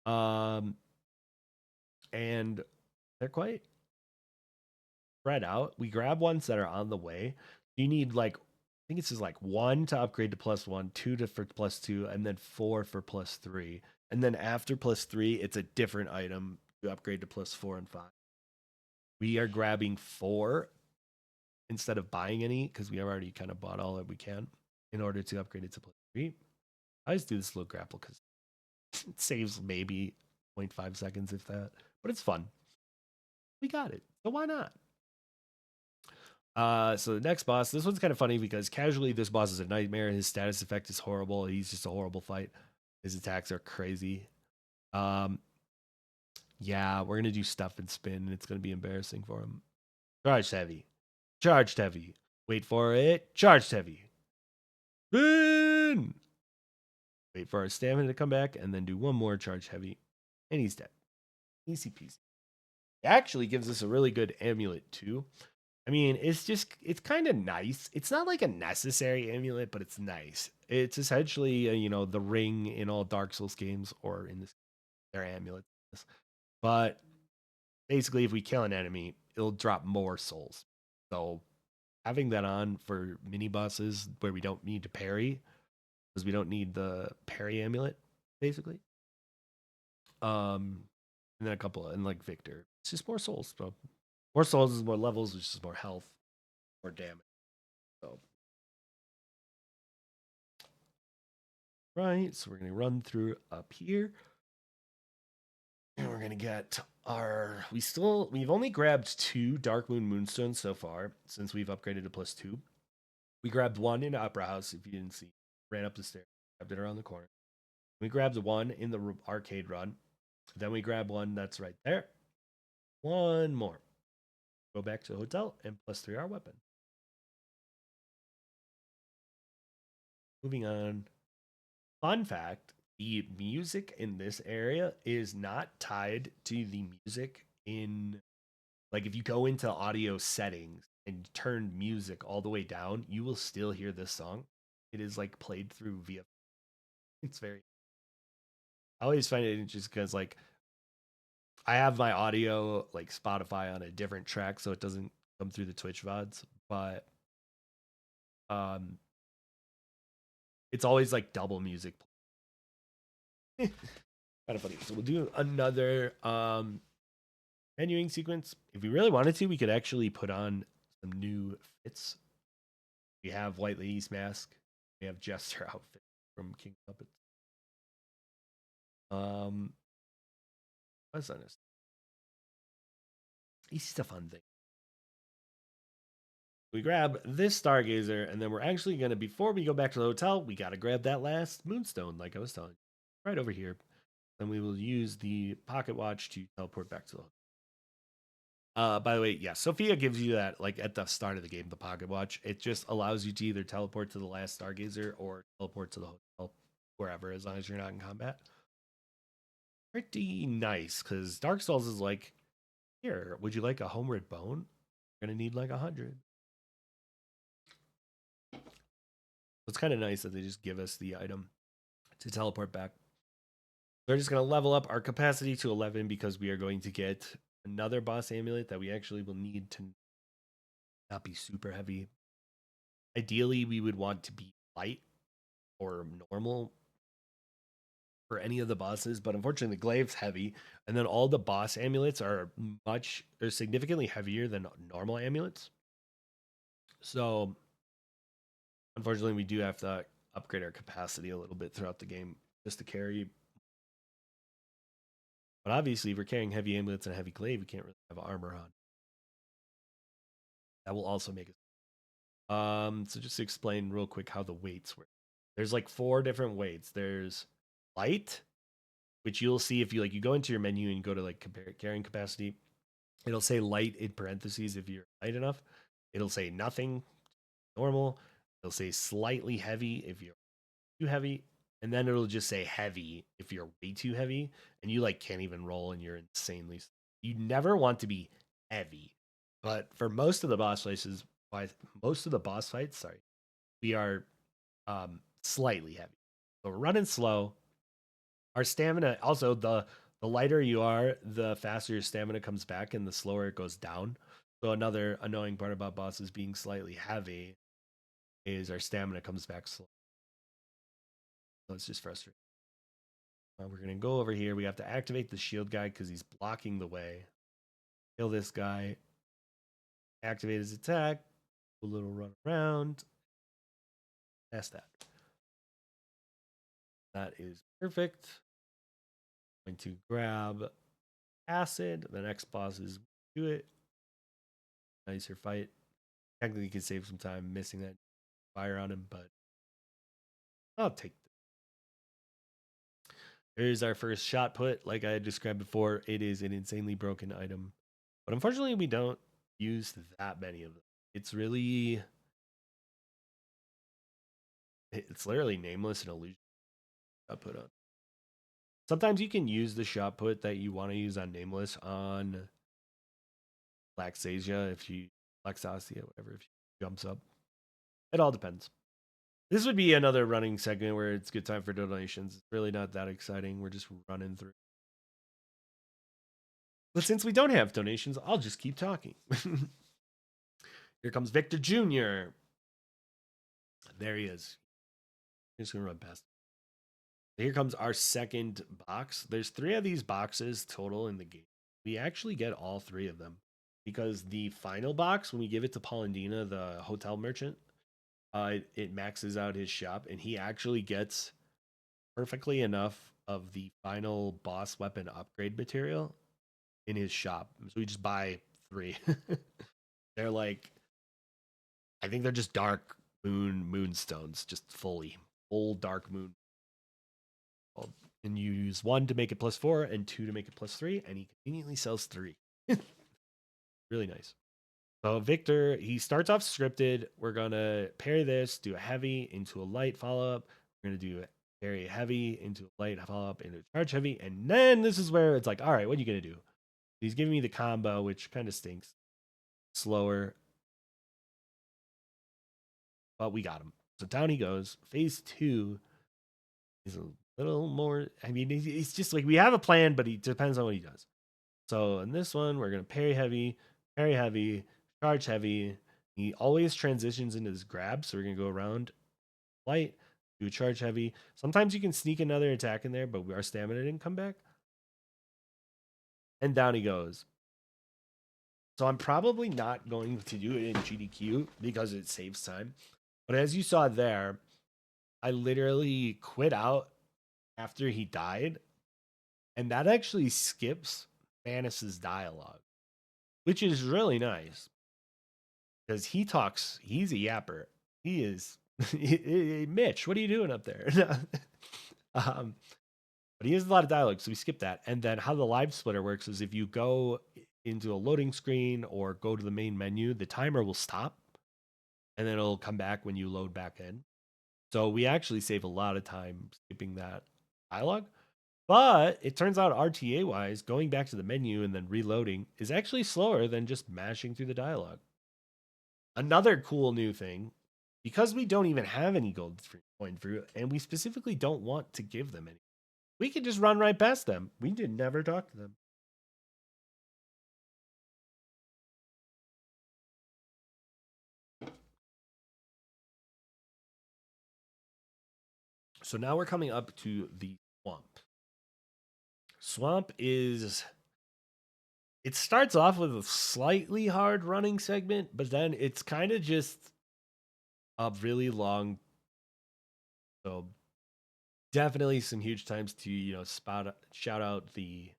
And they're quite spread out. We grab ones that are on the way. You need like, I think it's just like 1 to upgrade to +1, 2 to for +2, and then 4 for +3. And then after +3, it's a different item to upgrade to +4 and 5. We are grabbing 4 instead of buying any because we have already kind of bought all that we can in order to upgrade it to +3. I just do this little grapple because it saves maybe 0.5 seconds, if that, but it's fun. We got it, so why not? So the next boss, this one's kind of funny because casually this boss is a nightmare. His status effect is horrible. He's just a horrible fight. His attacks are crazy. Yeah, we're gonna do stuff and spin, and it's gonna be embarrassing for him. Charged heavy. Charged heavy. Wait for it. Charged heavy. Spin! Wait for our stamina to come back, and then do one more charge heavy. And he's dead. Easy peasy. It actually gives us a really good amulet, too. I mean, it's kind of nice. It's not like a necessary amulet, but it's nice. It's essentially, the ring in all Dark Souls games, or in this, their amulet. But basically, if we kill an enemy, it'll drop more souls. So having that on for mini bosses where we don't need to parry, because we don't need the parry amulet, basically. And then and like Victor, it's just more souls. So more souls is more levels, which is more health, more damage. So right, so we're gonna run through up here. And we're gonna get we've only grabbed 2 Dark Moon Moonstones so far since we've upgraded to +2. We grabbed 1 in Opera House, if you didn't see. Ran up the stairs, grabbed it around the corner. We grabbed 1 in the arcade run. Then we grab 1 that's right there. 1 more. Go back to the hotel and +3 our weapon. Moving on. Fun fact, the music in this area is not tied to the music in, like, if you go into audio settings and turn music all the way down, you will still hear this song. It is like played through via. It's very. I always find it just because like I have my audio like Spotify on a different track, so it doesn't come through the Twitch VODs, but um, it's always like double music. Kind of funny. So we'll do another menuing sequence. If we really wanted to, we could actually put on some new fits. We have White Lady's mask. We have Jester outfit from King Puppets. What's on this? It's a fun thing. We grab this Stargazer, and then we're actually gonna, before we go back to the hotel, we gotta grab that last Moonstone, like I was telling you, right over here. Then we will use the pocket watch to teleport back to the hotel. By the way, yeah, Sophia gives you that like at the start of the game, the pocket watch. It just allows you to either teleport to the last Stargazer or teleport to the hotel, wherever, as long as you're not in combat. Pretty nice, because Dark Souls is like, here, would you like a homeward bone? You're gonna need like 100. It's kind of nice that they just give us the item to teleport back. They're just going to level up our capacity to 11 because we are going to get another boss amulet that we actually will need to not be super heavy. Ideally, we would want to be light or normal for any of the bosses, but unfortunately, the glaive's heavy, and then all the boss amulets are significantly heavier than normal amulets. So, unfortunately, we do have to upgrade our capacity a little bit throughout the game just to carry. But obviously, if we're carrying heavy amulets and a heavy glaive, we can't really have armor on. That will also make us. So just to explain real quick how the weights work. There's like 4 different weights. There's light, which you'll see if you like you go into your menu and go to like carrying capacity. It'll say light in parentheses if you're light enough. It'll say nothing, normal. It'll say slightly heavy if you're too heavy, and then it'll just say heavy if you're way too heavy and you like can't even roll and you're insanely. You never want to be heavy, but for most of the boss fights, sorry, we are slightly heavy. So we're running slow. Our stamina, also the lighter you are, the faster your stamina comes back and the slower it goes down. So another annoying part about bosses being slightly heavy is our stamina comes back slow. So it's just frustrating. We're going to go over here. We have to activate the shield guy because he's blocking the way. Kill this guy. Activate his attack. A little run around. Past that. That is perfect. I'm going to grab acid. The next boss is do it. Nicer fight. Technically, you can save some time missing that fire on him, but I'll take this. Here's our first shot put. Like I described before, it is an insanely broken item. But unfortunately, we don't use that many of them. It's really... It's literally nameless and illusion. Shot put on. Sometimes you can use the shot put that you want to use on nameless on Laxasia if you... Laxasia, whatever, if she jumps up. It all depends. This would be another running segment where it's good time for donations. It's really not that exciting. We're just running through. But since we don't have donations, I'll just keep talking. Here comes Victor Jr. There he is. I'm just going to run past. Here comes our second box. There's 3 of these boxes total in the game. We actually get all 3 of them because the final box, when we give it to Paulandina, the hotel merchant, it maxes out his shop and he actually gets perfectly enough of the final boss weapon upgrade material in his shop. So we just buy 3. They're like, I think they're just dark moonstones, just full dark moon. And you use 1 to make it +4 and 2 to make it +3, and he conveniently sells 3. Really nice. So Victor, he starts off scripted. We're gonna pair this, do a heavy into a light follow-up. We're gonna do parry heavy into light, follow up into charge heavy, and then this is where it's like, all right, what are you gonna do? He's giving me the combo, which kind of stinks. Slower, but we got him. So down he goes. Phase 2 is a little more. I mean, it's just like we have a plan, but he depends on what he does. So in this one, we're gonna parry heavy, charge heavy. He always transitions into his grab, so we're gonna go around light, do a charge heavy. Sometimes you can sneak another attack in there, but our stamina didn't come back. And down he goes. So I'm probably not going to do it in GDQ because it saves time. But as you saw there, I literally quit out after he died. And that actually skips Manus's dialogue, which is really nice. Because he's a yapper. He is Mitch, what are you doing up there? But he has a lot of dialogue, so we skip that. And then how the live splitter works is if you go into a loading screen or go to the main menu, the timer will stop and then it'll come back when you load back in. So we actually save a lot of time skipping that dialogue. But it turns out RTA wise, going back to the menu and then reloading is actually slower than just mashing through the dialogue. Another cool new thing, because we don't even have any gold coin fruit, and we specifically don't want to give them any, we can just run right past them. We did never talk to them. So now we're coming up to the swamp. Swamp is. It starts off with a slightly hard running segment, but then it's kind of just a really long. So definitely some huge times to shout out the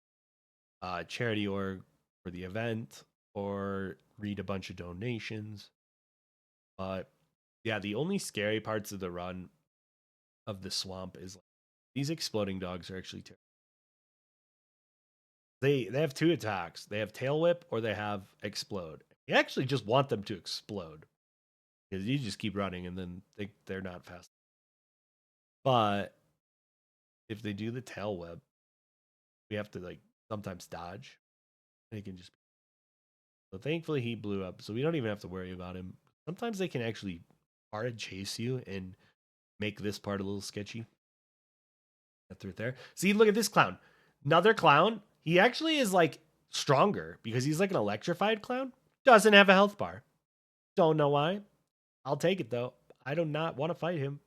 charity org for the event or read a bunch of donations. But yeah, the only scary parts of the run of the swamp is like, these exploding dogs are actually terrible. They have two attacks. They have tail whip or they have explode. You actually just want them to explode because you just keep running and then they're not fast. But if they do the tail whip, we have to like sometimes dodge. They can just. So thankfully he blew up, so we don't even have to worry about him. Sometimes they can actually hard chase you and make this part a little sketchy. That's right there. See, look at this clown. Another clown. He actually is like stronger because he's like an electrified clown. Doesn't have a health bar. Don't know why. I'll take it though. I do not want to fight him.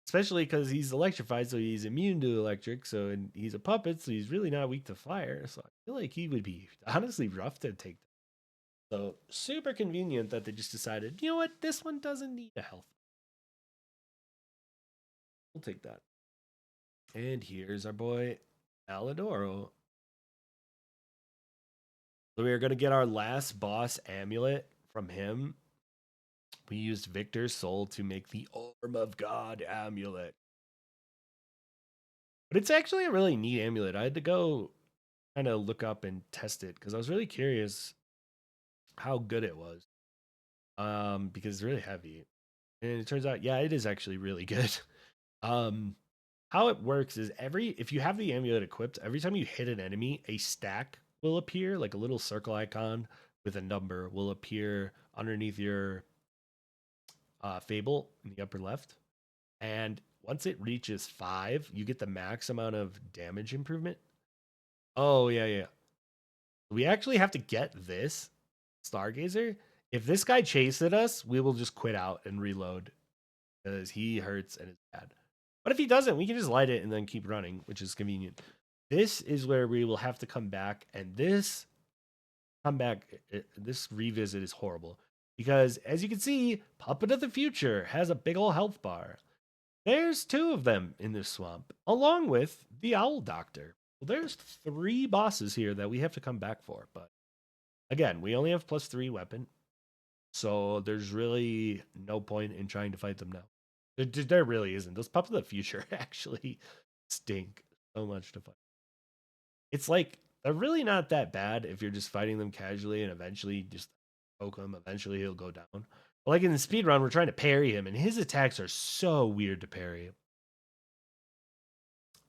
Especially because he's electrified, so he's immune to electric. So and he's a puppet, so he's really not weak to fire. So I feel like he would be honestly rough to take. So super convenient that they just decided, you know what, this one doesn't need a health. We'll take that. And here's our boy Alidoro. So we are going to get our last boss amulet from him. We used Victor's soul to make the Arm of God amulet. But it's actually a really neat amulet. I had to go kind of look up and test it because I was really curious how good it was. Because it's really heavy. And it turns out, yeah, it is actually really good. How it works is if you have the amulet equipped, every time you hit an enemy, a stack will appear, like a little circle icon with a number will appear underneath your fable in the upper left. And once it reaches 5, you get the max amount of damage improvement. Oh, yeah. We actually have to get this Stargazer. If this guy chases us, we will just quit out and reload because he hurts and is bad. But if he doesn't, we can just light it and then keep running, which is convenient. This is where we will have to come back, and this revisit is horrible because, as you can see, Puppet of the Future has a big ol' health bar. There's 2 of them in this swamp, along with the Owl Doctor. Well, there's 3 bosses here that we have to come back for, but again, we only have +3 weapon, so there's really no point in trying to fight them now. There really isn't. Those Puppets of the Future actually stink so much to fight. It's like they're really not that bad if you're just fighting them casually and eventually just poke him. Eventually he'll go down. But like in the speed run, we're trying to parry him, and his attacks are so weird to parry.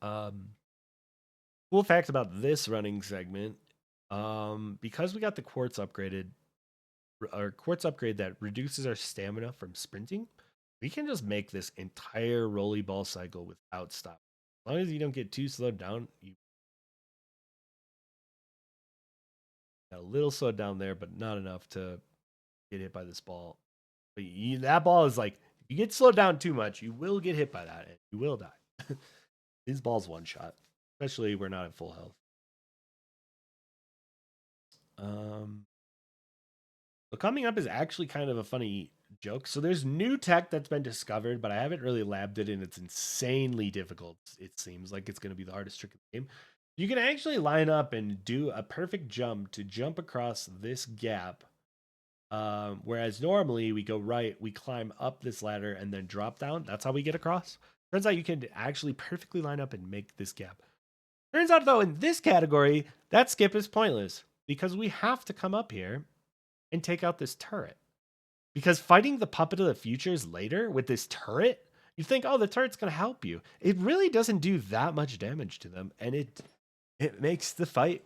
Cool fact about this running segment, because we got the quartz upgraded, our quartz upgrade that reduces our stamina from sprinting, we can just make this entire rolly ball cycle without stop. As long as you don't get too slowed down, you got a little slowed down there, but not enough to get hit by this ball. But that ball is like, if you get slowed down too much, you will get hit by that and you will die. His ball's one shot, especially we're not at full health. But coming up is actually kind of a funny joke. So there's new tech that's been discovered, but I haven't really labbed it, and it's insanely difficult. It seems like it's going to be the hardest trick in the game. You can actually line up and do a perfect jump to jump across this gap. Whereas normally we go right, we climb up this ladder and then drop down. That's how we get across. Turns out you can actually perfectly line up and make this gap. Turns out, though, in this category, that skip is pointless because we have to come up here and take out this turret. Because fighting the puppet of the futures later with this turret, you think, oh, the turret's going to help you. It really doesn't do that much damage to them, and it makes the fight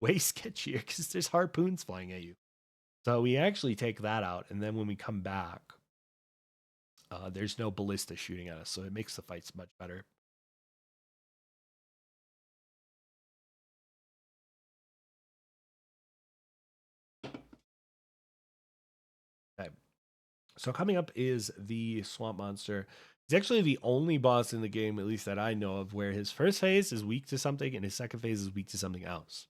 way sketchier because there's harpoons flying at you. So we actually take that out, and then when we come back, there's no ballista shooting at us, so it makes the fights much better. Okay. So coming up is the swamp monster. He's actually the only boss in the game, at least that I know of, where his first phase is weak to something and his second phase is weak to something else.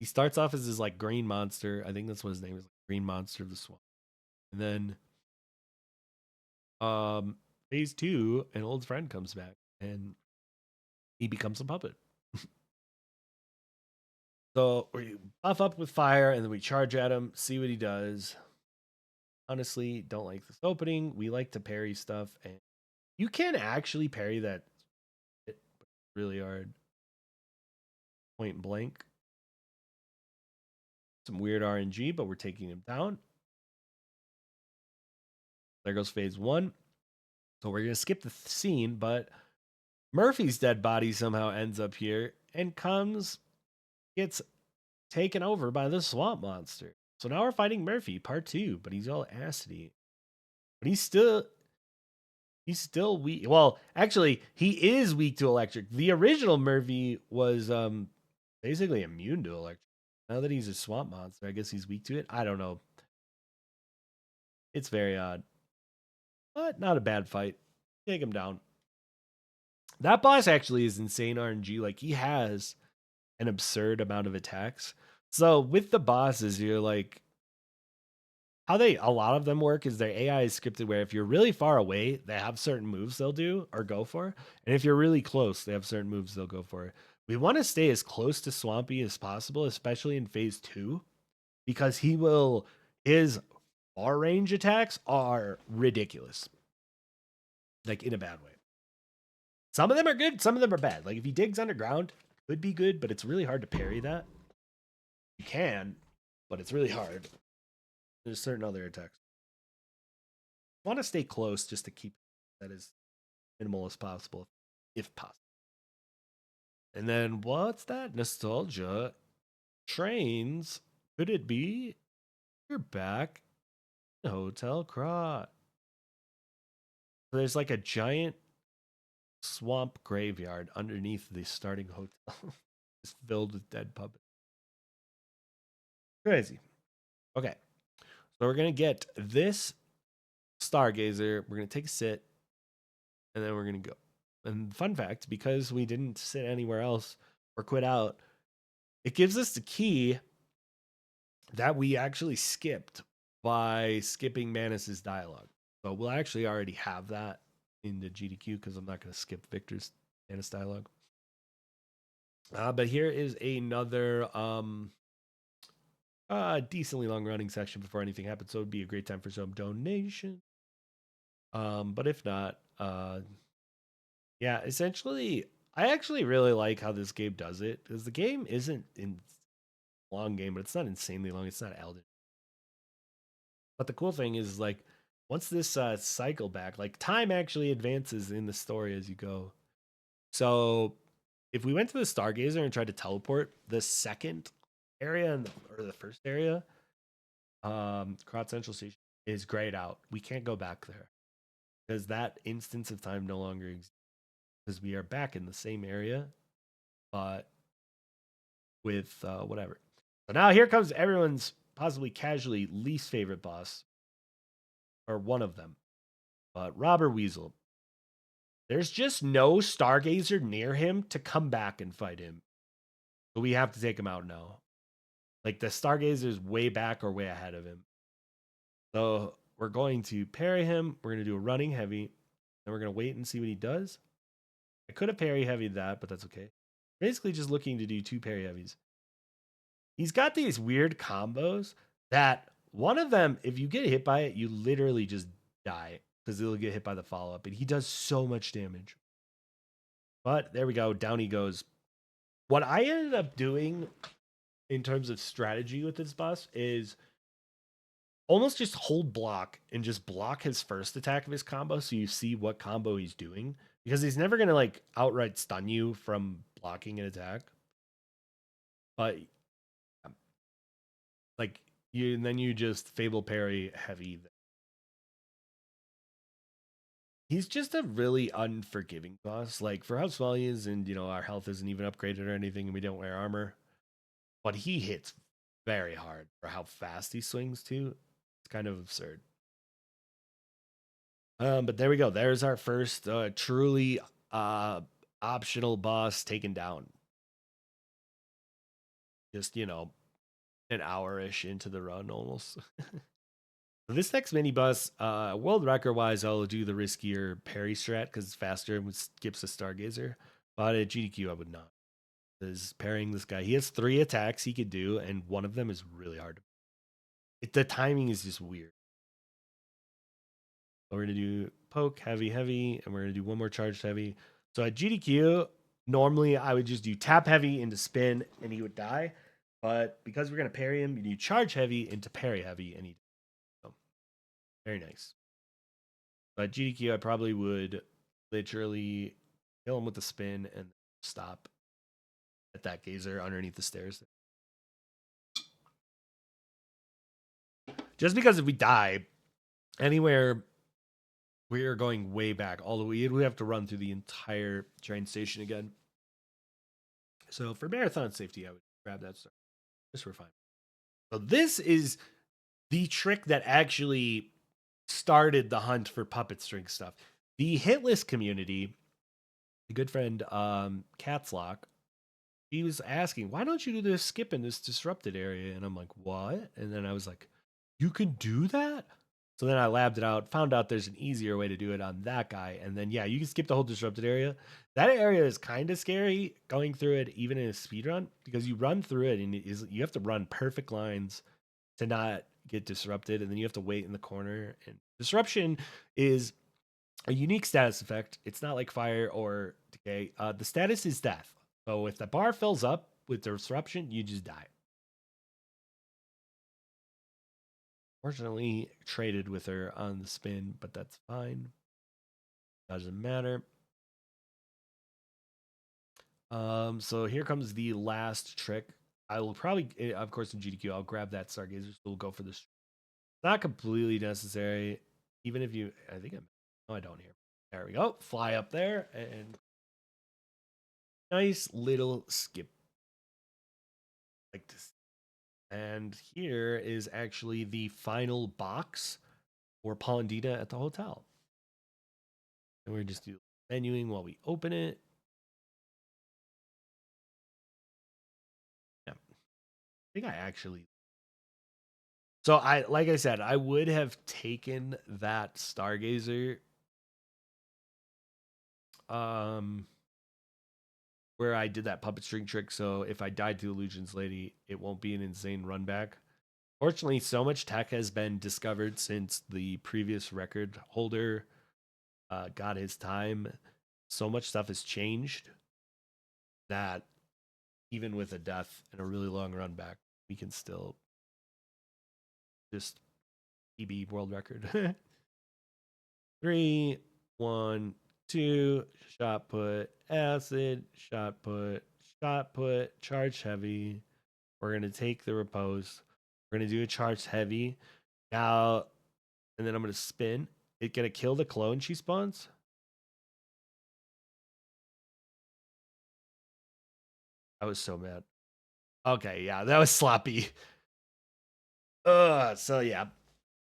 He starts off as this like green monster. I think that's what his name is, like Green Monster of the Swamp. And then phase 2, an old friend comes back and he becomes a puppet. So we buff up with fire and then we charge at him, see what he does. Honestly, don't like this opening. We like to parry stuff, and you can actually parry that really hard. Point blank. Some weird RNG, but we're taking him down. There goes phase 1. So we're going to skip the scene, but Murphy's dead body somehow ends up here and gets taken over by the swamp monster. So now we're fighting Murphy, part 2, but he's all acidy. But he's still weak. Well, actually, he is weak to electric. The original Murphy was basically immune to electric. Now that he's a swamp monster, I guess he's weak to it. I don't know. It's very odd. But not a bad fight. Take him down. That boss actually is insane RNG. Like, he has an absurd amount of attacks. So with the bosses, you're like, a lot of them work is their AI is scripted where if you're really far away, they have certain moves they'll do or go for. And if you're really close, they have certain moves they'll go for. We want to stay as close to Swampy as possible, especially in phase 2, because his far range attacks are ridiculous. Like, in a bad way. Some of them are good, some of them are bad. Like, if he digs underground, could be good, but it's really hard to parry that. You can, but it's really hard. There's certain other attacks. I want to stay close just to keep that as minimal as possible, if possible. And then what's that? Nostalgia. Trains. Could it be? You're back. Hotel Crot. So there's like a giant swamp graveyard underneath the starting hotel. It's filled with dead puppets. Crazy. Okay. So we're going to get this Stargazer. We're going to take a sit. And then we're going to go. And fun fact, because we didn't sit anywhere else or quit out, it gives us the key that we actually skipped by skipping Manus's dialogue. So we'll actually already have that in the GDQ because I'm not going to skip Victor's Manus dialogue. But here is another decently long running section before anything happens. So it'd be a great time for some donation. But if not, yeah, essentially, I actually really like how this game does it because the game isn't in long game, but it's not insanely long. It's not Elden. But the cool thing is like once this cycle back, like time actually advances in the story as you go. So if we went to the Stargazer and tried to teleport the second area or the first area, Crowd Central Station is grayed out. We can't go back there because that instance of time no longer exists because we are back in the same area, but with whatever. So now here comes everyone's possibly casually least favorite boss, or one of them, but Robber Weasel. There's just no Stargazer near him to come back and fight him. But we have to take him out now. Like the Stargazer is way back or way ahead of him. So we're going to parry him. We're going to do a running heavy. Then we're going to wait and see what he does. I could have parry heavied that, but that's okay. Basically just looking to do 2 parry heavies. He's got these weird combos that one of them, if you get hit by it, you literally just die because it'll get hit by the follow up. And he does so much damage. But there we go. Down he goes. What I ended up doing in terms of strategy with this boss is almost just hold block and just block his first attack of his combo so you see what combo he's doing because he's never going to like outright stun you from blocking an attack. But like you, and then you just Fable parry heavy. He's just a really unforgiving boss. Like for how small he is, and our health isn't even upgraded or anything, and we don't wear armor, but he hits very hard for how fast he swings too. It's kind of absurd. But there we go. There's our first truly optional boss taken down. Just an hour-ish into the run almost. This next mini boss, world record wise, I'll do the riskier parry strat because it's faster and skips the Stargazer. But at GDQ, I would not. Because parrying this guy, he has 3 attacks he could do, and one of them is really hard. The timing is just weird. We're going to do poke, heavy, heavy, and we're going to do one more charged heavy. So at GDQ, normally I would just do tap heavy into spin and he would die. But because we're going to parry him, you do charge heavy into parry heavy and he dies. So, very nice. But GDQ, I probably would literally kill him with the spin and stop at that gazer underneath the stairs. Just because if we die anywhere, we are going way back all the way. We have to run through the entire train station again. So for marathon safety, I would grab that start. Just for fun. So this is the trick that actually started the hunt for puppet string stuff. The hitless community, the good friend Catslock, he was asking, why don't you do this skip in this disrupted area? And I'm like, what? And then I was like, you can do that? So then I labbed it out, found out there's an easier way to do it on that guy. And then, yeah, you can skip the whole disrupted area. That area is kind of scary going through it, even in a speed run, because you run through it and you have to run perfect lines to not get disrupted. And then you have to wait in the corner. And disruption is a unique status effect. It's not like fire or decay. The status is death. So if the bar fills up with disruption, you just die. Fortunately, traded with her on the spin, but that's fine. Doesn't matter. So here comes the last trick. I will probably, of course, in GDQ, I'll grab that Stargazer. So we'll go for this. Not completely necessary. Even if you, I think no, I don't hear. There we go. Fly up there and nice little skip like this. And here is actually the final box for Pondita at the hotel. And we're just do menuing while we open it. Yeah. I think I actually. So like I said, I would have taken that Stargazer. Where I did that puppet string trick. So if I died to Illusions Lady, it won't be an insane run back. Fortunately, so much tech has been discovered since the previous record holder got his time. So much stuff has changed that even with a death and a really long run back, we can still just PB world record. 3, 1, 2, shot put, acid, shot put, charge heavy. We're going to take the repose. We're going to do a charge heavy. Now, and then I'm going to spin. It's going to kill the clone she spawns. I was so mad. Okay, yeah, that was sloppy. So yeah,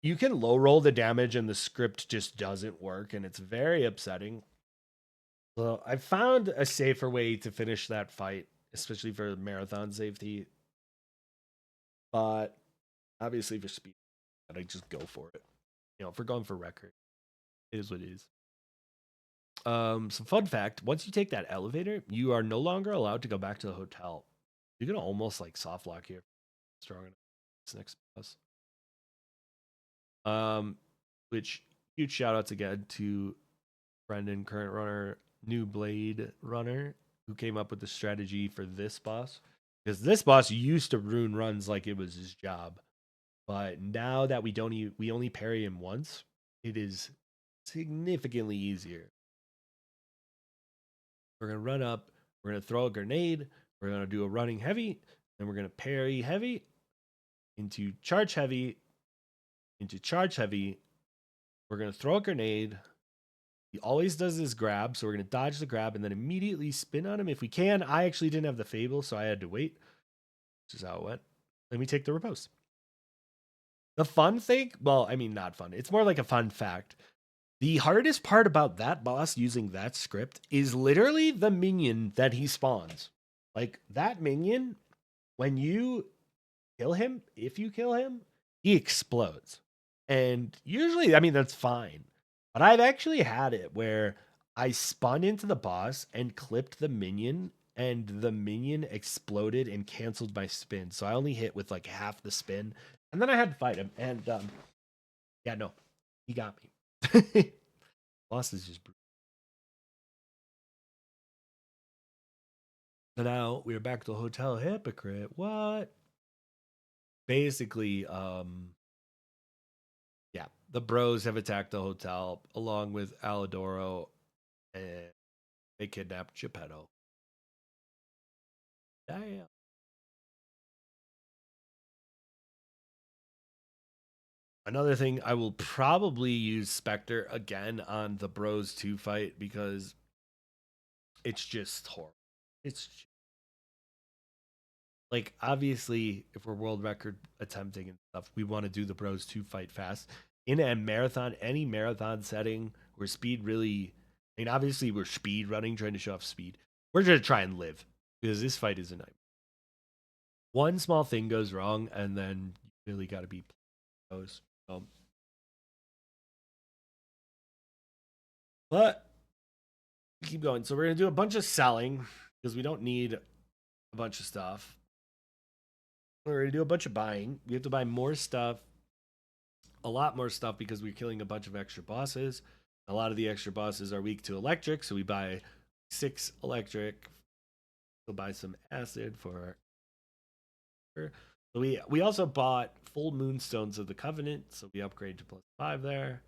you can low roll the damage and the script just doesn't work, and it's very upsetting. So I found a safer way to finish that fight, especially for marathon safety. But obviously for speed, I just go for it. You know, if we're going for record, it is what it is. Some fun fact: once you take that elevator, you are no longer allowed to go back to the hotel. You're gonna almost like soft lock here. Strong enough. This next boss. Which huge shout outs again to Brendan, current runner, new Blade runner, who came up with the strategy for this boss. Because this boss used to ruin runs like it was his job, but now that we only parry him once, it is significantly easier. We're gonna run up, we're gonna throw a grenade, we're gonna do a running heavy, then we're gonna parry heavy into charge heavy, into charge heavy. We're gonna throw a grenade. He always does this grab, so we're going to dodge the grab and then immediately spin on him if we can. I actually didn't have the Fable, so I had to wait. This is how it went. Then we take the repose. The fun thing, well, I mean, not fun. It's more like a fun fact. The hardest part about that boss using that script is literally the minion that he spawns. Like, that minion, when you kill him, if you kill him, he explodes. And usually, I mean, that's fine. But I've actually had it where I spun into the boss and clipped the minion, and the minion exploded and canceled my spin. So I only hit with like half the spin, and then I had to fight him. And yeah, no, he got me. Boss is just brutal. So now we're back to Hotel Hypocrite. What? Basically, yeah, the bros have attacked the hotel along with Alidoro, and they kidnapped Geppetto. Damn. Another thing, I will probably use Spectre again on the Bros 2 fight because it's just horrible. It's like, obviously, if we're world record attempting and stuff, we want to do the Bros 2 fight fast. In a marathon, any marathon setting where speed really, I mean, obviously, we're speed running, trying to show off speed. We're going to try and live because this fight is a nightmare. One small thing goes wrong, and then you really got to be close. But keep going. So we're gonna do a bunch of selling because we don't need a bunch of stuff. We're gonna do a bunch of buying. We have to buy more stuff, a lot more stuff because we're killing a bunch of extra bosses. A lot of the extra bosses are weak to electric, so we buy 6 electric. We'll buy some acid for. So we also bought full moonstones of the Covenant, so we upgrade to +5 there.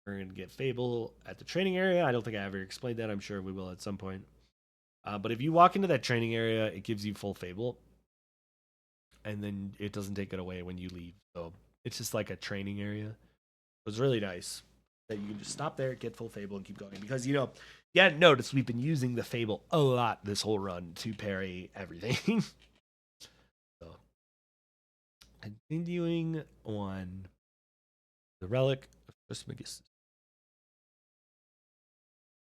We're going to get Fable at the training area. I don't think I ever explained that. I'm sure we will at some point. But if you walk into that training area, it gives you full Fable. And then it doesn't take it away when you leave. So it's just like a training area. It was really nice that you can just stop there, get full Fable, and keep going. Because, you know, you hadn't noticed we've been using the Fable a lot this whole run to parry everything. So, continuing on the Relic of Trismegistus.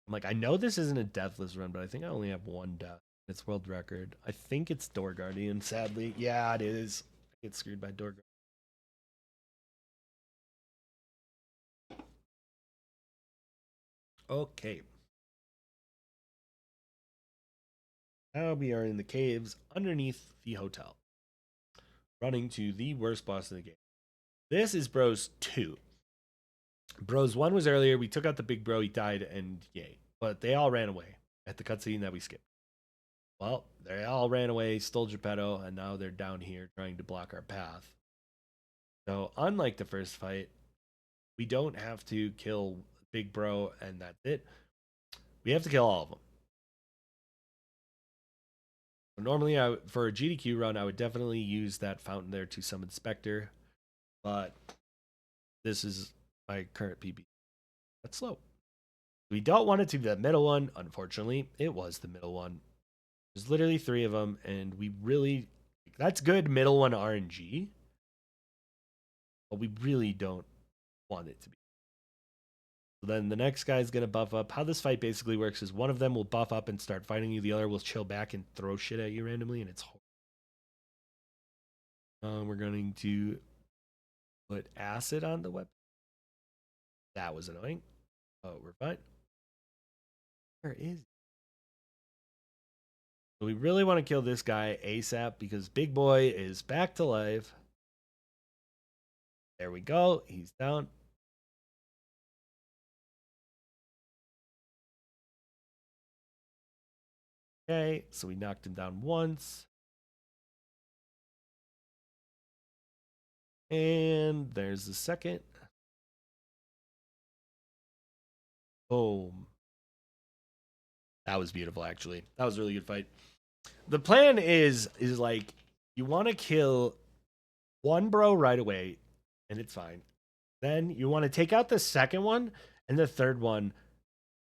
I'm like, I know this isn't a deathless run, but I think I only have 1 death. It's world record. I think it's Door Guardian, sadly. Yeah, it is. I get screwed by Door Guardian. Okay. Now we are in the caves underneath the hotel, running to the worst boss in the game. This is Bros 2. Bros 1 was earlier. We took out the big bro. He died, and yay. But they all ran away at the cutscene that we skipped. Well, they all ran away, stole Geppetto, and now they're down here trying to block our path. So, unlike the first fight, We don't have to kill Big Bro and that's it. We have to kill all of them. So normally, for a GDQ run, I would definitely use that fountain there to summon Spectre, but this is my current PB. That's slow. We don't want it to be the middle one. Unfortunately, it was the middle one. There's literally 3 of them, and we really, that's good middle one RNG, but we really don't want it to be. So then the next guy is going to buff up. How this fight basically works is one of them will buff up and start fighting you. The other will chill back and throw shit at you randomly, and it's horrible. We're going to put acid on the weapon. That was annoying. Oh, we're fine. Where is he? So we really want to kill this guy ASAP because Big Boy is back to life. There we go. He's down. Okay, so we knocked him down once. And there's the second. Boom. That was beautiful, actually. That was a really good fight. The plan is like you want to kill one bro right away, and it's fine. Then you want to take out the second one and the third one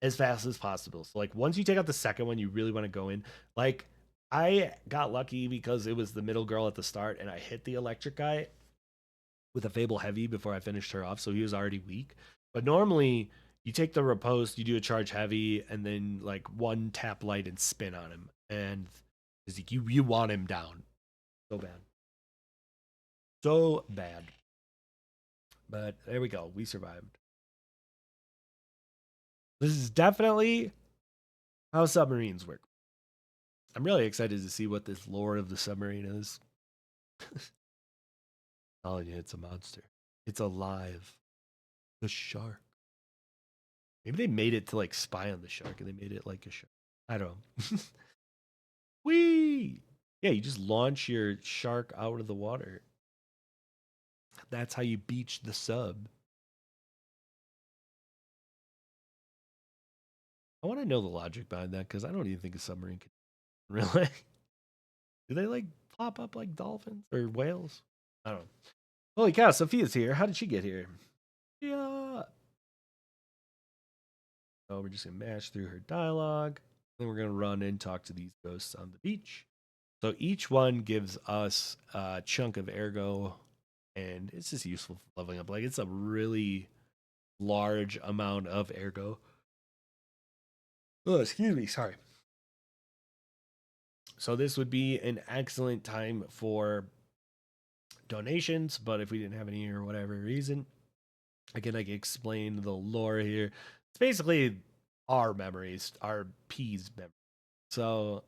as fast as possible. So like once you take out the second one, you really want to go in. Like I got lucky because it was the middle girl at the start, and I hit the electric guy with a Fable Heavy before I finished her off, so he was already weak. But normally you take the riposte, you do a charge heavy, and then like one tap light and spin on him, and you want him down so bad, so bad. But there we go, we survived. This is definitely how submarines work. I'm really excited to see what this lore of the submarine is. Oh yeah, it's a monster. It's alive. The shark. Maybe they made it to like spy on the shark and they made it like a shark. I don't know. Whee! Yeah, you just launch your shark out of the water. That's how you beach the sub. I want to know the logic behind that because I don't even think a submarine can really. Do they like pop up like dolphins or whales? I don't know. Holy cow, Sophia's here. How did she get here? Yeah. Oh, we're just gonna mash through her dialogue. Then we're gonna run and talk to these ghosts on the beach. So each one gives us a chunk of ergo, and it's just useful for leveling up. Like it's a really large amount of ergo. Oh, excuse me, sorry. So this would be an excellent time for donations, but if we didn't have any or whatever reason, I can like explain the lore here. It's basically our memories, our P's memories. So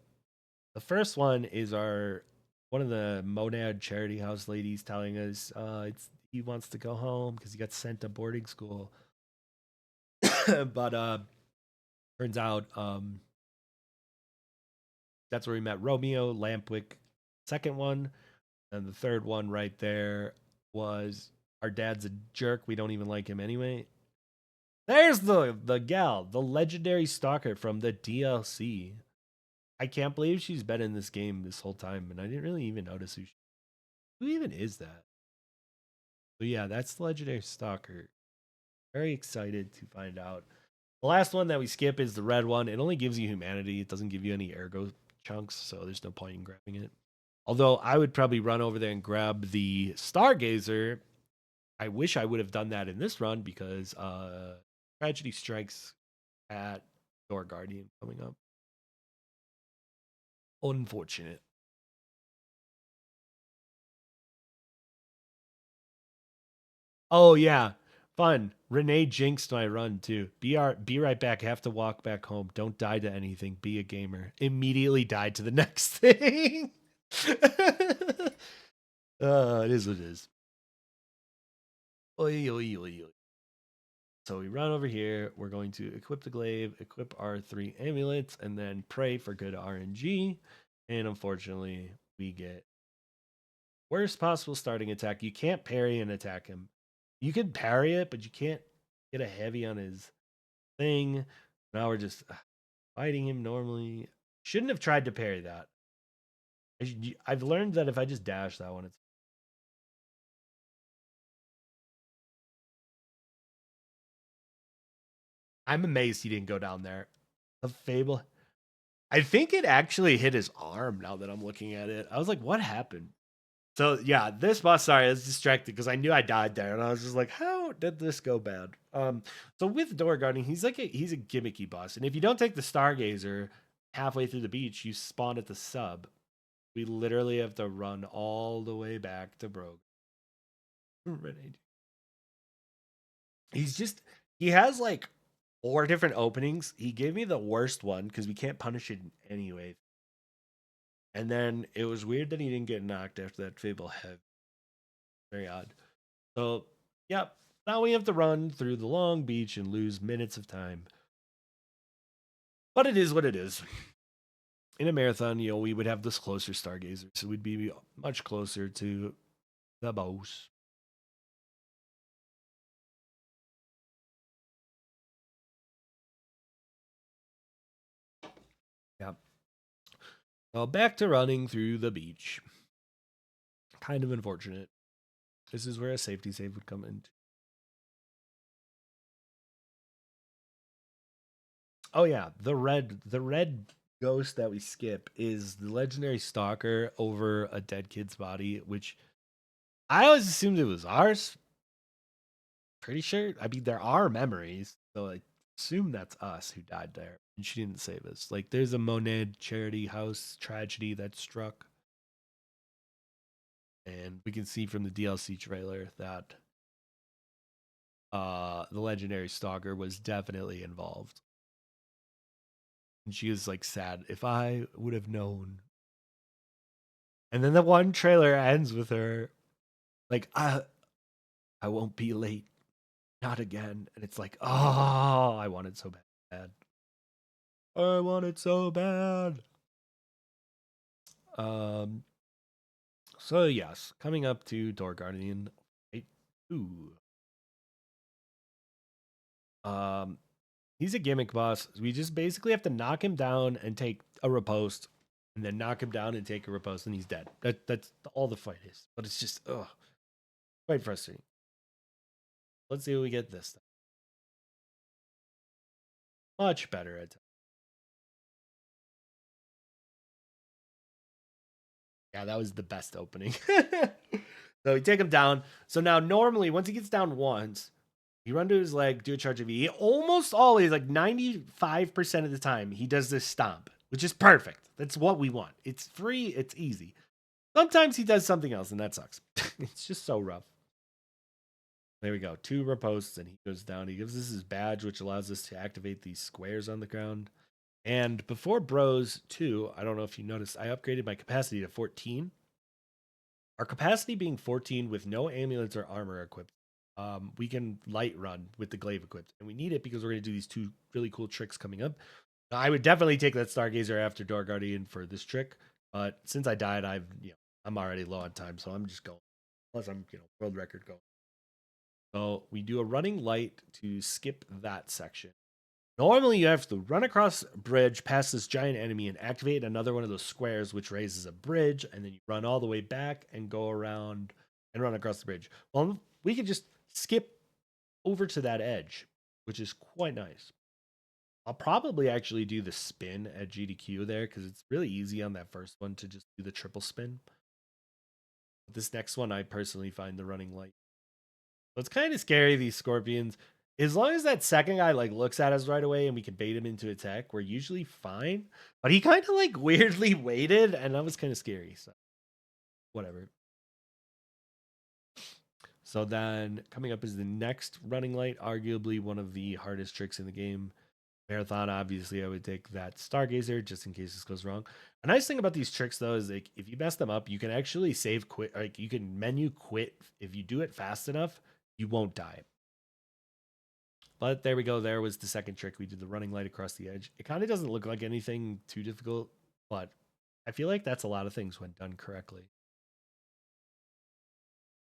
the first one is our one of the Monad Charity House ladies telling us he wants to go home because he got sent to boarding school. But turns out that's where we met Romeo, Lampwick, second one. And the third one right there was our dad's a jerk. We don't even like him anyway. There's the gal, the legendary stalker from the DLC. I can't believe she's been in this game this whole time, and I didn't really even notice who even is that. But yeah, that's the legendary stalker. Very excited to find out. The last one that we skip is the red one. It only gives you humanity. It doesn't give you any ergo chunks, so there's no point in grabbing it. Although I would probably run over there and grab the Stargazer. I wish I would have done that in this run because Tragedy Strikes at Door Guardian coming up. Unfortunate. Oh yeah, fun. Renee jinxed my run too. Be right back. Have to walk back home. Don't die to anything. Be a gamer. Immediately died to the next thing. It is what it is. Oy, oy, oy, oy. So we run over here. We're going to equip the glaive, equip our 3 amulets, and then pray for good RNG. And unfortunately, we get worst possible starting attack. You can't parry and attack him. You can parry it, but you can't get a heavy on his thing. Now we're just fighting him normally. Shouldn't have tried to parry that. I've learned that if I just dash that one, it's. I'm amazed he didn't go down there. A Fable. I think it actually hit his arm now that I'm looking at it. I was like, what happened? So yeah, this boss, sorry, I was distracted because I knew I died there, and I was just like, how did this go bad? So with door guarding, he's a gimmicky boss, and if you don't take the Stargazer halfway through the beach, you spawn at the sub. We literally have to run all the way back to Brogue. He's just he has like 4 different openings. He gave me the worst one because we can't punish it anyway. And then it was weird that he didn't get knocked after that Fable head. Very odd. So, yep. Now we have to run through the long beach and lose minutes of time. But it is what it is. In a marathon, we would have this closer Stargazer, so we'd be much closer to the boss. Yep. Well, back to running through the beach. Kind of unfortunate. This is where a safety save would come in. Oh yeah, the red ghost that we skip is the legendary stalker over a dead kid's body, which I always assumed it was ours. Pretty sure. I mean, there are memories, so I assume that's us who died there, and she didn't save us. Like, there's a Monad charity house tragedy that struck, and we can see from the DLC trailer that the legendary stalker was definitely involved. And she was like sad, if I would have known. And then the one trailer ends with her like, I won't be late. Not again. And it's like, oh, I want it so bad. I want it so bad. Um so yes, coming up to Door Guardian Fight 2. Um he's a gimmick boss. We just basically have to knock him down and take a riposte, and then knock him down and take a riposte, and he's dead. That's all the fight is. But it's just quite frustrating. Let's see what we get this time. Much better at times. Yeah, that was the best opening. So we take him down. So now normally once he gets down once, you run to his leg, do a charge of E. He almost always, like 95% of the time, he does this stomp, which is perfect. That's what we want. It's free, it's easy. Sometimes he does something else, and that sucks. It's just so rough. There we go. 2 riposts, and he goes down. He gives us his badge, which allows us to activate these squares on the ground. And before Bros 2, I don't know if you noticed, I upgraded my capacity to 14. Our capacity being 14 with no amulets or armor equipped, we can light run with the glaive equipped. And we need it because we're going to do these 2 really cool tricks coming up. Now, I would definitely take that Stargazer after Door Guardian for this trick. But since I died, I'm already low on time, so I'm just going. Plus, I'm world record going. So we do a running light to skip that section. Normally, you have to run across a bridge past this giant enemy and activate another one of those squares, which raises a bridge, and then you run all the way back and go around and run across the bridge. Well, we can just skip over to that edge, which is quite nice. I'll probably actually do the spin at GDQ there because it's really easy on that first one to just do the triple spin. But this next one, I personally find the running light. So it's kind of scary, these scorpions. As long as that second guy like looks at us right away and we can bait him into attack, we're usually fine. But he kind of like weirdly waited, and that was kind of scary. So whatever. So then coming up is the next running light, arguably one of the hardest tricks in the game. Marathon, obviously, I would take that Stargazer just in case this goes wrong. A nice thing about these tricks, though, is like if you mess them up, you can actually save quit. Like you can menu quit if you do it fast enough, you won't die. But there we go. There was the second trick. We did the running light across the edge. It kind of doesn't look like anything too difficult, but I feel like that's a lot of things when done correctly.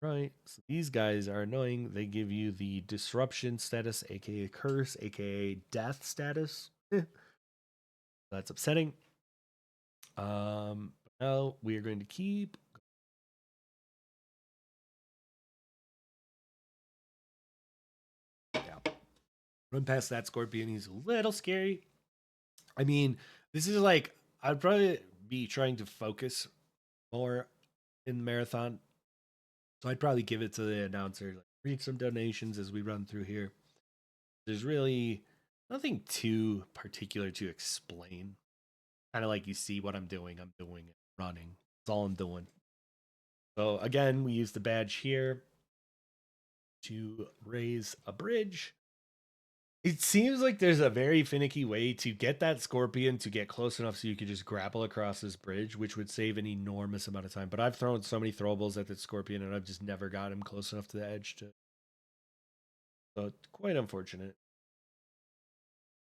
Right. So these guys are annoying. They give you the disruption status, aka curse, aka death status. That's upsetting. Now we are going to keep. Yeah. Run past that scorpion. He's a little scary. I mean, this is like I'd probably be trying to focus more in the marathon. So I'd probably give it to the announcer. Like, read some donations as we run through here. There's really nothing too particular to explain. Kind of like you see what I'm doing it, running. That's all I'm doing. So again, we use the badge here to raise a bridge. It seems like there's a very finicky way to get that scorpion to get close enough so you could just grapple across this bridge, which would save an enormous amount of time. But I've thrown so many throwables at that scorpion and I've just never got him close enough to the edge to. So it's quite unfortunate.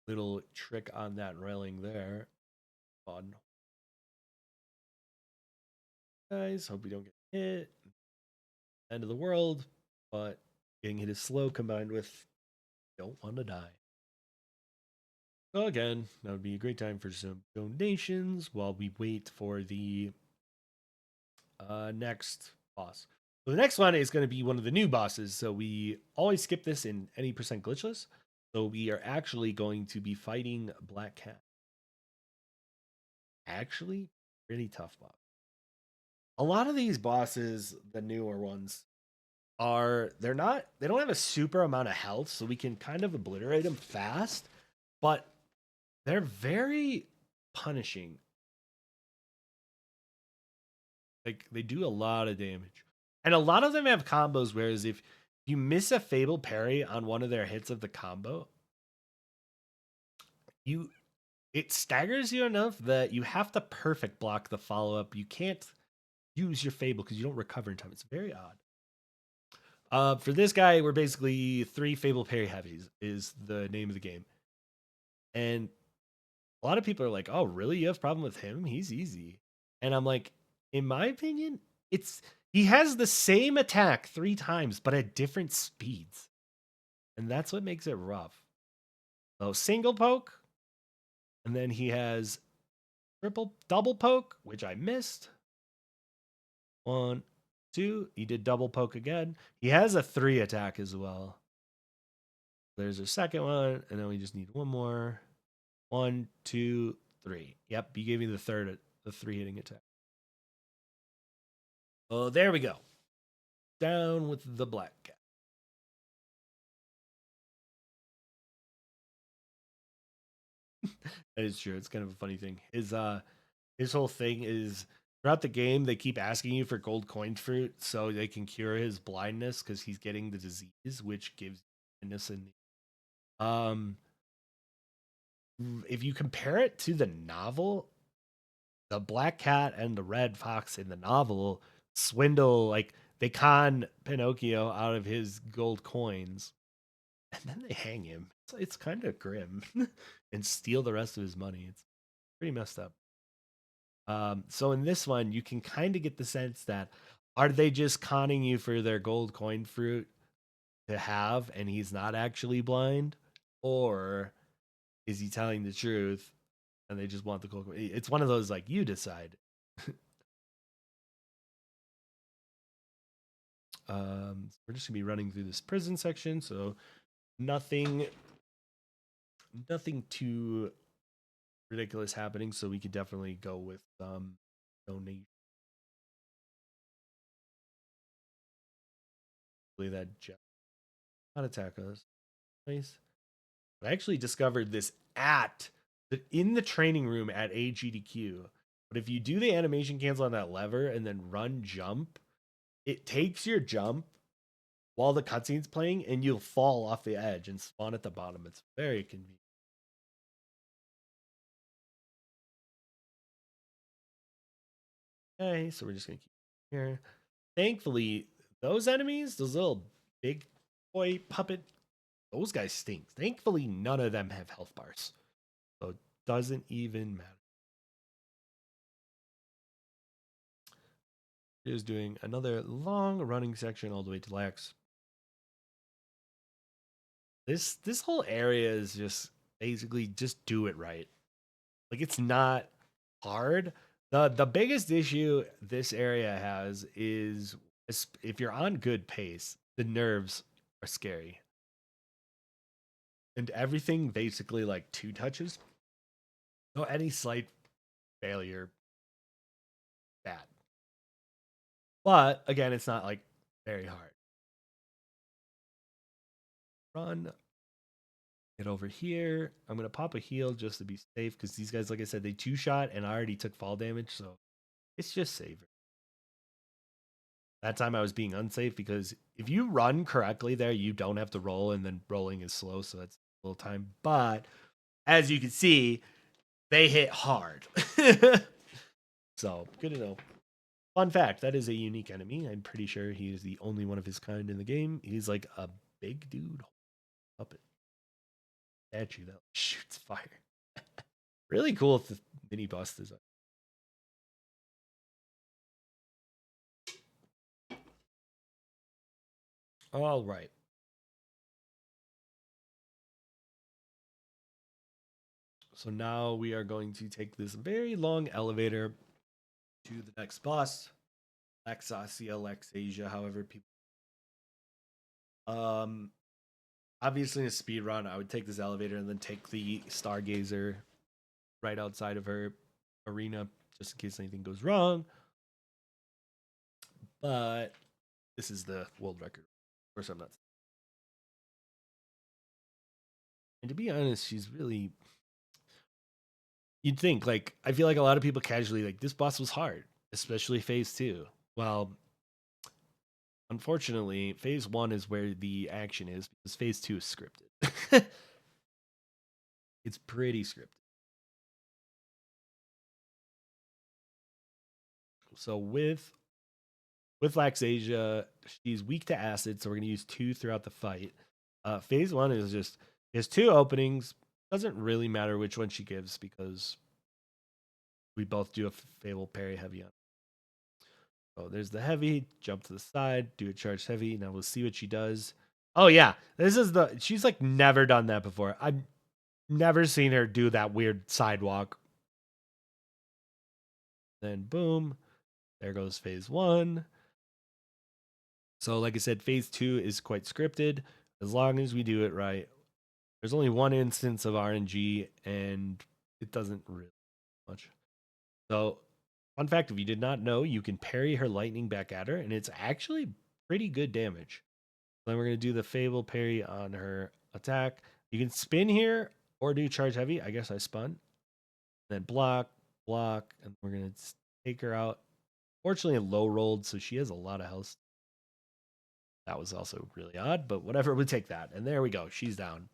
Little trick on that railing there. Fun. Guys, hope we don't get hit. End of the world, but getting hit is slow combined with don't want to die. So again, that would be a great time for some donations while we wait for the next boss. So the next one is going to be one of the new bosses. So we always skip this in any percent glitchless. So we are actually going to be fighting Black Cat. Actually, pretty tough boss. A lot of these bosses, the newer ones, they don't have a super amount of health, so we can kind of obliterate them fast, but they're very punishing. Like they do a lot of damage. And a lot of them have combos, whereas if you miss a Fable parry on one of their hits of the combo, it staggers you enough that you have to perfect block the follow-up. You can't use your Fable because you don't recover in time. It's very odd. For this guy, we're basically 3 Fable parry heavies is the name of the game. And a lot of people are like, "Oh, really? You have a problem with him? He's easy." And I'm like, in my opinion, he has the same attack 3 times, but at different speeds. And that's what makes it rough. So single poke, and then he has double poke, which I missed. 1, 2. He did double poke again. He has a 3 attack as well. There's a second one, and then we just need one more. 1, 2, 3. Yep, you gave me the 3 hitting attack. Oh, there we go. Down with the Black Cat. That is true. It's kind of a funny thing. His whole thing is throughout the game they keep asking you for gold coin fruit so they can cure his blindness because he's getting the disease, which gives blindness. And if you compare it to the novel, the Black Cat and the Red Fox in the novel swindle, like they con Pinocchio out of his gold coins and then they hang him. It's kind of grim and steal the rest of his money. It's pretty messed up. So in this one, you can kind of get the sense that are they just conning you for their gold coin fruit to have and he's not actually blind? Or is he telling the truth and they just want the gold coin? It's one of those like you decide. We're just gonna be running through this prison section, so nothing too ridiculous happening, so we could definitely go with donation. That jet not attack us. Nice. I actually discovered this in the training room at SGDQ. But if you do the animation cancel on that lever and then run jump, it takes your jump while the cutscene's playing and you'll fall off the edge and spawn at the bottom. It's very convenient. Okay, so we're just gonna keep here. Thankfully, those enemies, those little big boy puppet, those guys stink. Thankfully, none of them have health bars. So it doesn't even matter. Is doing another long running section all the way to Lax. This whole area is just basically just do it right. Like it's not hard. The biggest issue this area has is if you're on good pace, the nerves are scary. And everything basically like two touches. So any slight failure, bad. But again, it's not like very hard. Run, get over here. I'm gonna pop a heal just to be safe because these guys, like I said, they two shot and I already took fall damage, so it's just safer. That time I was being unsafe because if you run correctly there, you don't have to roll, and then rolling is slow, so that's a little time. But as you can see, they hit hard. So good to know. Fun fact, that is a unique enemy. I'm pretty sure he is the only one of his kind in the game. He's like a big dude puppet statue that shoots fire. Really cool if the mini boss design. All right. So now we are going to take this very long elevator to the next boss, Lexasia, Lexasia, however people. Um, Obviously in a speed run, I would take this elevator and then take the Stargazer right outside of her arena, just in case anything goes wrong. But this is the world record. Of course, I'm not. And to be honest, she's really. You'd think like I feel like a lot of people casually like this boss was hard, especially phase 2. Well, unfortunately, phase 1 is where the action is because phase 2 is scripted. It's pretty scripted. So with Laxasia, she's weak to acid, so we're gonna use 2 throughout the fight. Phase 1 is just has 2 openings. Doesn't really matter which one she gives because we both do a Fable parry heavy on. Oh, there's the heavy. Jump to the side. Do a charge heavy. Now we'll see what she does. Oh yeah, this is the. She's like never done that before. I've never seen her do that weird sidewalk. Then boom, there goes phase 1. So like I said, phase 2 is quite scripted. As long as we do it right, there's only one instance of RNG, and it doesn't really much. So, fun fact: if you did not know, you can parry her lightning back at her, and it's actually pretty good damage. Then we're gonna do the Fable parry on her attack. You can spin here or do charge heavy. I guess I spun. Then block, block, and we're gonna take her out. Fortunately, it low rolled, so she has a lot of health. That was also really odd, but whatever, we take that. And there we go. She's down.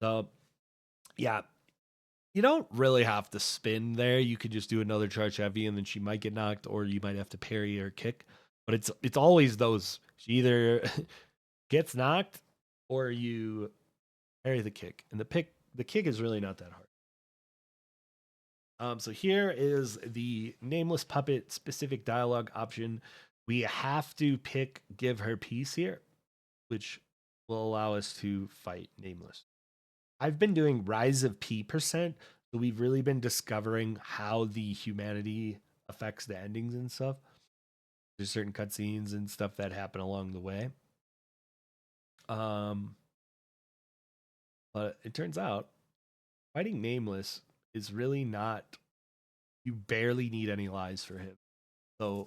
So, yeah, you don't really have to spin there. You could just do another charge heavy, and then she might get knocked, or you might have to parry or kick. But it's always those. She either gets knocked, or you parry the kick, and the kick is really not that hard. So here is the nameless puppet specific dialogue option. We have to pick give her peace here, which will allow us to fight nameless. I've been doing rise of P%, so we've really been discovering how the humanity affects the endings and stuff. There's certain cutscenes and stuff that happen along the way. Um, but it turns out fighting nameless is really not. You barely need any lies for him. So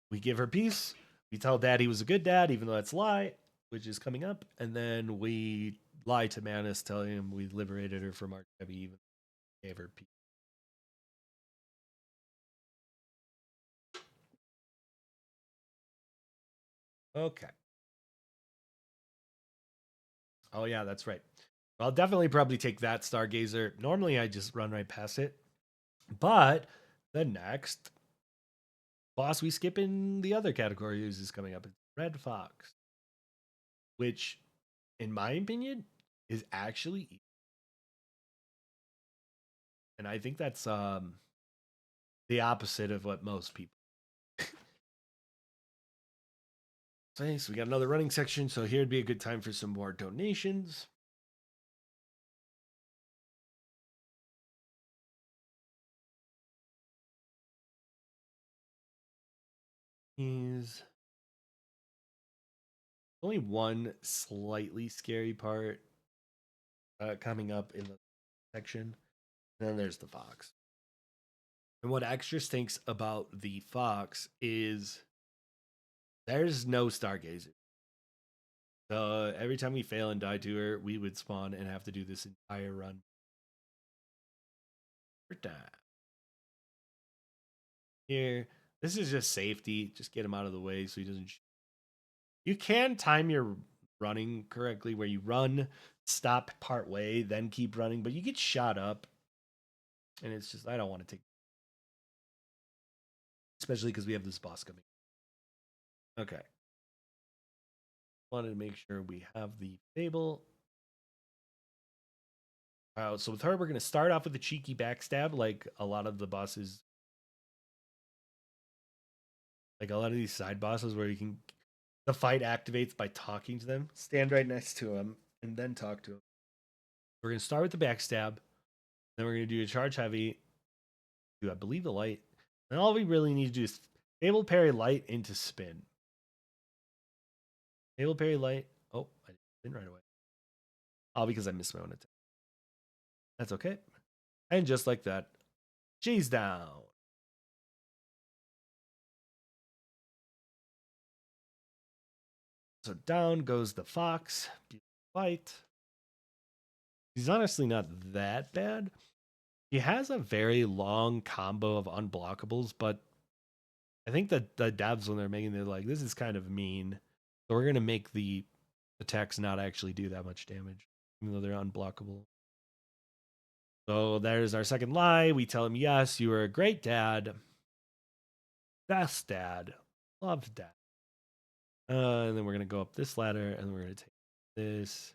we give her peace. We tell dad he was a good dad, even though that's a lie, which is coming up. And then we lie to Manus, telling him we liberated her from Archebi, even gave her peace. Okay. Oh yeah, that's right. I'll definitely probably take that Stargazer. Normally I just run right past it. But the next boss we skip in the other categories is coming up. It's Red Fox, which, in my opinion, is actually easy. And I think that's the opposite of what most people. Okay, so we got another running section. So here'd be a good time for some more donations. Is only one slightly scary part coming up in the section. And then there's the fox. And what extra stinks about the fox is there's no stargazer. So every time we fail and die to her, we would spawn and have to do this entire run. Here, this is just safety. Just get him out of the way so he doesn't. You can time your running correctly where you run, stop part way, then keep running, but you get shot up. And it's just, I don't want to take, especially because we have this boss coming. Okay. Wanted to make sure we have the Fable. So with her, we're going to start off with a cheeky backstab, like a lot of the bosses, like a lot of these side bosses where you can, the fight activates by talking to them. Stand right next to him and then talk to him. We're going to start with the backstab. Then we're going to do a charge heavy. Do I believe the light? And all we really need to do is Fable parry light into spin. Fable parry light. Oh, I didn't right away. All because I missed my own attack. That's okay. And just like that, she's down. So down goes the fox. Fight. He's honestly not that bad. He has a very long combo of unblockables, but I think that the devs, when they're making, they're like, this is kind of mean. So we're going to make the attacks not actually do that much damage, even though they're unblockable. So there's our second lie. We tell him, yes, you were a great dad. Best dad. Loved dad. And then we're going to go up this ladder, and we're going to take this.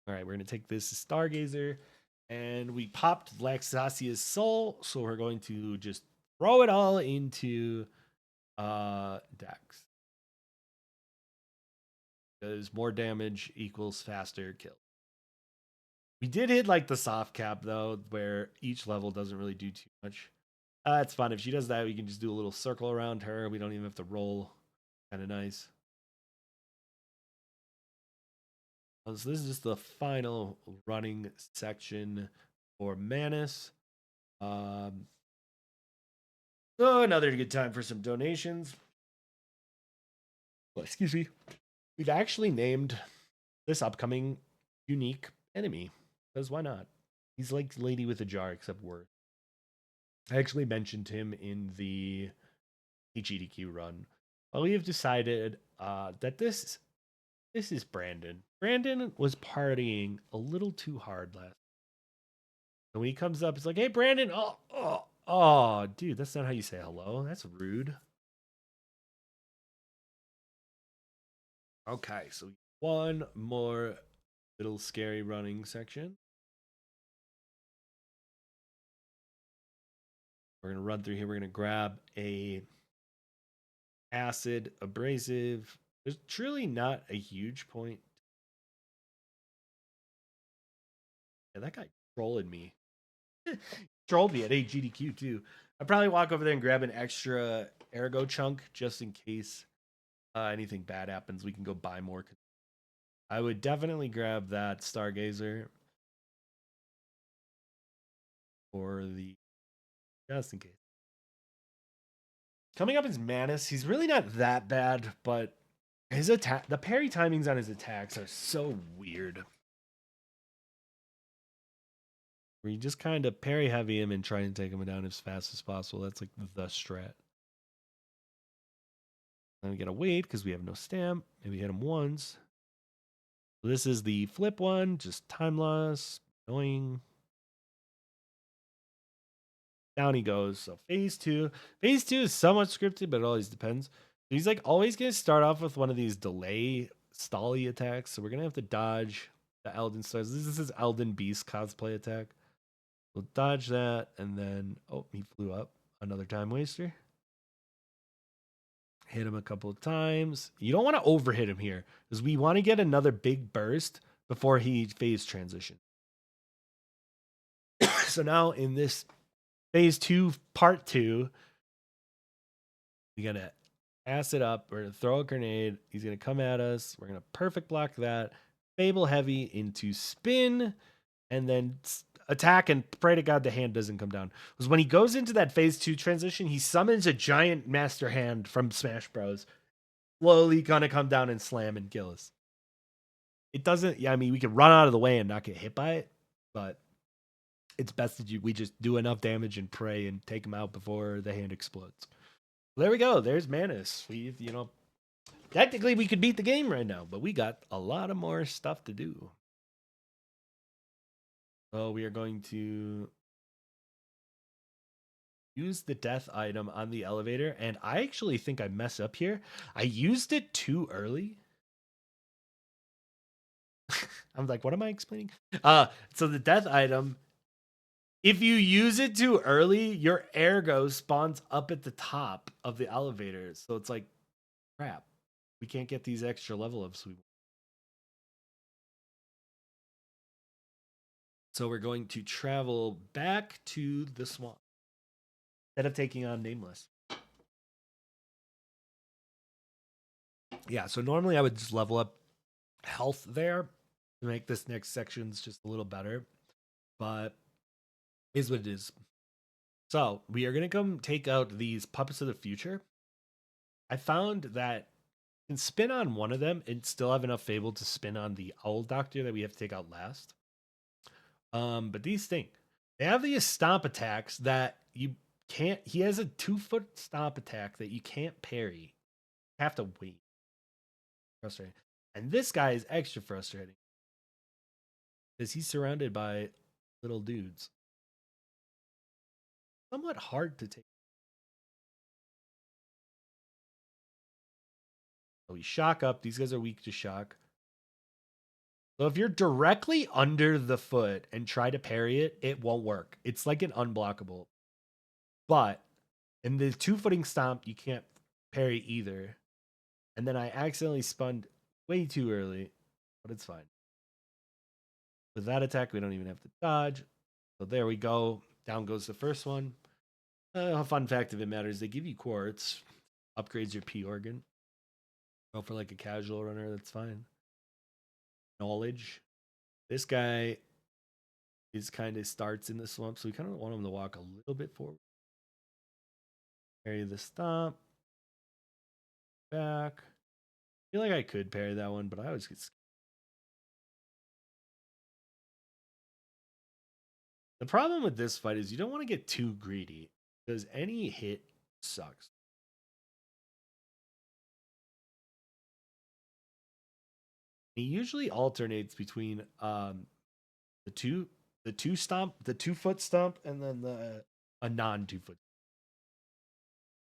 All right, we're going to take this Stargazer, and we popped Laxasia's soul, so we're going to just throw it all into Dex. Because more damage equals faster kill. We did hit like the soft cap though, where each level doesn't really do too much. It's fun. If she does that, we can just do a little circle around her. We don't even have to roll. Kind of nice. So this is just the final running section for Manus. So another good time for some donations. Well, excuse me. We've actually named this upcoming unique enemy. Because why not? He's like Lady with a Jar, except worse. I actually mentioned him in the SGDQ run. Well, we have decided that this is Brandon. Brandon was partying a little too hard last. And when he comes up, it's like, "Hey, Brandon! Oh, dude, that's not how you say hello. That's rude." Okay, so one more little scary running section. We're gonna run through here. We're gonna grab a acid abrasive. There's truly not a huge point. Yeah, that guy trolling me. Trolled me at AGDQ too. I'd probably walk over there and grab an extra ergo chunk just in case anything bad happens. We can go buy more. I would definitely grab that Stargazer for the just in case. Coming up is Manus. He's really not that bad, but his attack, the parry timings on his attacks are so weird. Where you just kind of parry heavy him and try and take him down as fast as possible. That's like the strat. Then we gotta wait because we have no stamp. Maybe hit him once. So this is the flip one, just time loss, annoying. Down he goes. So phase two. Phase two is somewhat scripted, but it always depends. He's like always gonna start off with one of these delay stally attacks. So we're gonna have to dodge the Elden stars. This is his Elden Beast cosplay attack. We'll dodge that, and then he flew up. Another time waster. Hit him a couple of times. You don't want to overhit him here because we want to get another big burst before he phase transition. So now in this phase 2, part 2, we got to ass it up. We're going to throw a grenade. He's going to come at us. We're going to perfect block that. Fable heavy into spin and then attack and pray to God the hand doesn't come down. Because when he goes into that phase 2 transition, he summons a giant master hand from Smash Bros. Slowly gonna come down and slam and kill us. It doesn't, yeah, I mean, we can run out of the way and not get hit by it, but it's best that we just do enough damage and pray and take him out before the hand explodes. Well, there we go. There's Manus. We, technically we could beat the game right now, but we got a lot of more stuff to do. So we are going to use the death item on the elevator, and I actually think I mess up here. I used it too early. I'm like, what am I explaining? So the death item, if you use it too early, your ergo spawns up at the top of the elevator. So it's like, crap, we can't get these extra level ups. So we're going to travel back to the swamp instead of taking on Nameless. Yeah, so normally I would just level up health there to make this next sections just a little better, but is what it is. So we are gonna come take out these puppets of the future. I found that you can spin on one of them and still have enough Fable to spin on the Owl Doctor that we have to take out last. But these things, they have these stomp attacks that you can't. He has a 2-foot stomp attack that you can't parry. You have to wait. Frustrating. And this guy is extra frustrating because he's surrounded by little dudes. Somewhat hard to take. So we shock up. These guys are weak to shock. So if you're directly under the foot and try to parry it, it won't work. It's like an unblockable. But in the 2-footing stomp, you can't parry either. And then I accidentally spun way too early, but it's fine. With that attack, we don't even have to dodge. So there we go. Down goes the first one. A fun fact, if it matters, they give you quartz. Upgrades your P organ. Go for like a casual runner, that's fine. Knowledge. This guy is kind of starts in the swamp, so we kind of want him to walk a little bit forward. Parry the stomp. Back. I feel like I could parry that one, but I always get scared. The problem with this fight is you don't want to get too greedy because any hit sucks. He usually alternates between the 2-foot stomp, and then a non 2-foot.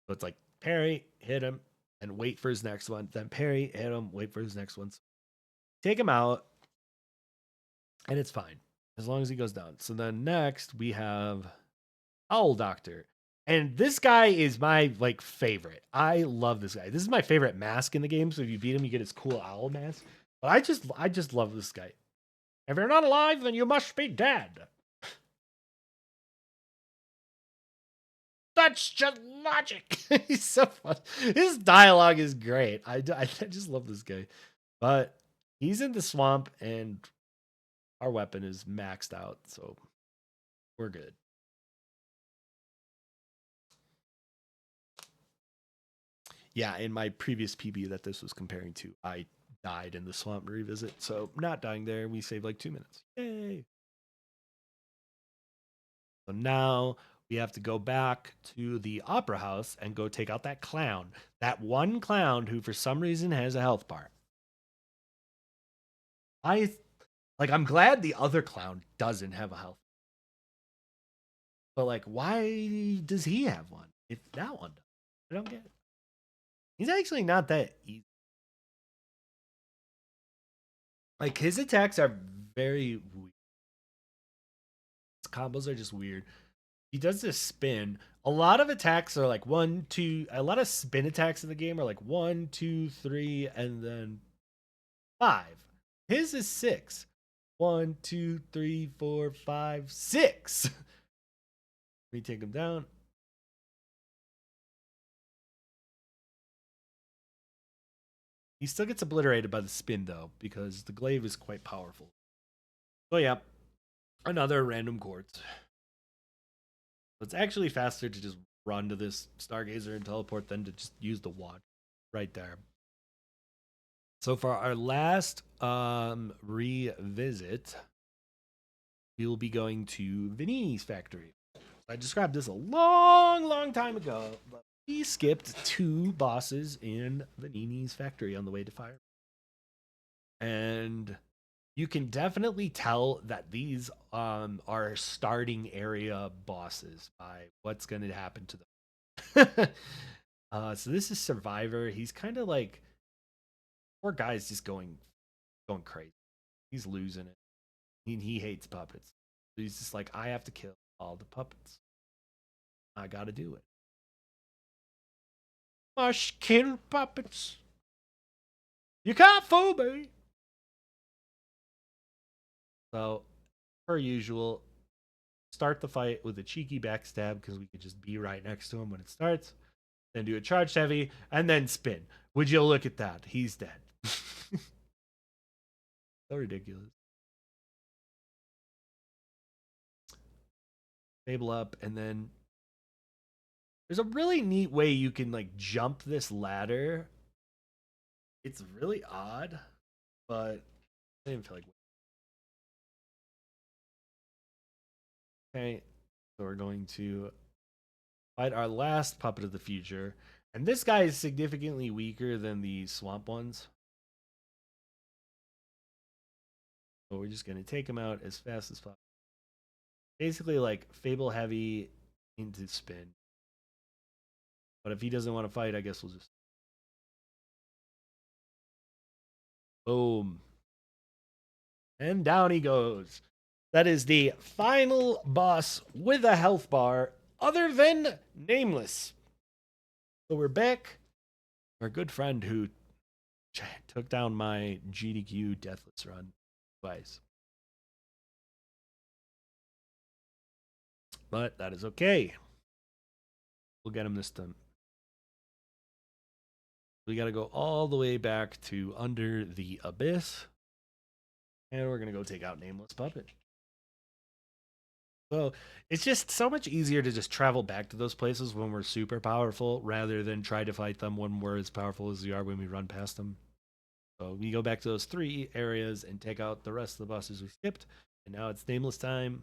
So it's like parry, hit him, and wait for his next one. Then parry, hit him, wait for his next one. Take him out, and it's fine as long as he goes down. So then next we have Owl Doctor. And this guy is my favorite. I love this guy. This is my favorite mask in the game. So if you beat him, you get his cool owl mask. But I just love this guy. If you're not alive, then you must be dead. That's just logic. He's so fun. His dialogue is great. I just love this guy. But he's in the swamp, and our weapon is maxed out, so we're good. Yeah, in my previous PB that this was comparing to, I died in the swamp revisit, so not dying there. We saved like 2 minutes. Yay! So now we have to go back to the opera house and go take out that clown. That one clown who for some reason has a health bar. I'm glad the other clown doesn't have a health. But why does he have one if that one does? I don't get it. He's actually not that easy. His attacks are very weird. His combos are just weird. he does this spin. A lot of attacks are like 1, 2. A lot of spin attacks in the game are like 1, 2, 3, and then 5. His is 6. 1, 2, 3, 4, 5, 6. Let me take him down. He still gets obliterated by the spin though, because the glaive is quite powerful. So yeah, another random quartz. It's actually faster to just run to this Stargazer and teleport than to just use the watch right there. So for our last revisit, we will be going to Vinini's factory. I described this a long time ago, but we skipped 2 bosses in Vinini's factory on the way to fire. And you can definitely tell that these are starting area bosses by what's going to happen to them. So this is Survivor. He's kind of like, poor guy's just going crazy. He's losing it. He hates puppets. So he's just like, I have to kill all the puppets. I got to do it. Must kill puppets. You can't fool me. So, per usual, start the fight with a cheeky backstab because we could just be right next to him when it starts. Then do a charged heavy and then spin. Would you look at that? He's dead. So ridiculous. Fable up, and then there's a really neat way you can like jump this ladder. It's really odd, but I didn't feel like. Okay, so we're going to fight our last puppet of the future. And this guy is significantly weaker than the swamp ones. So we're just going to take him out as fast as possible. Basically, like, Fable heavy into spin. But if he doesn't want to fight, I guess we'll just... Boom. And down he goes. That is the final boss with a health bar other than Nameless. So we're back. Our good friend who took down my GDQ Deathless run twice. But that is okay. We'll get him this time. We got to go all the way back to Under the Abyss. And we're going to go take out Nameless Puppet. So it's just so much easier to just travel back to those places when we're super powerful rather than try to fight them when we're as powerful as we are when we run past them. So we go back to those 3 areas and take out the rest of the bosses we skipped. And now it's Nameless time.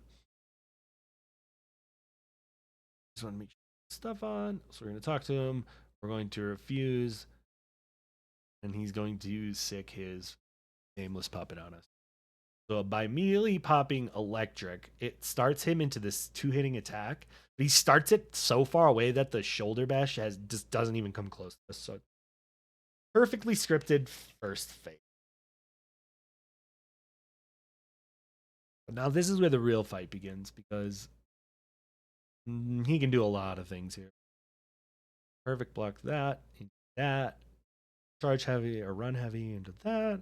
Just want to make stuff on. So we're going to talk to him. We're going to refuse. And he's going to sick his Nameless Puppet on us. So by immediately popping Electric, it starts him into this 2-hitting attack. But he starts it so far away that the shoulder bash just doesn't even come close to us. So perfectly scripted first phase. Now this is where the real fight begins because he can do a lot of things here. Perfect block that, into that, charge heavy or run heavy into that.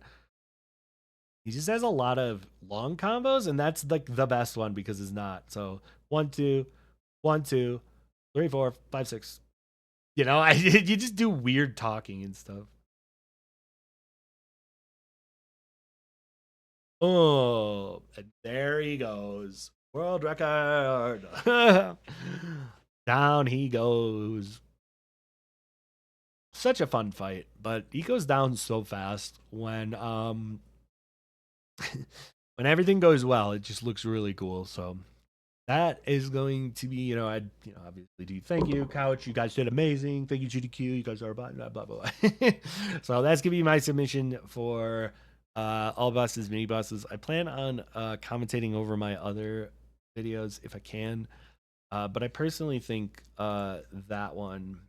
He just has a lot of long combos, and that's like the best one because it's not. So 1, 2, 1, 2, 3, 4, 5, 6. You know, you just do weird talking and stuff. Oh, and there he goes. World record. Down he goes. Such a fun fight, but he goes down so fast when when everything goes well, it just looks really cool. So that is going to be, I obviously do thank you, Couch. You guys did amazing. Thank you, GDQ. You guys are blah blah blah blah. So that's gonna be my submission for all bosses, mini bosses. I plan on commentating over my other videos if I can, but I personally think that one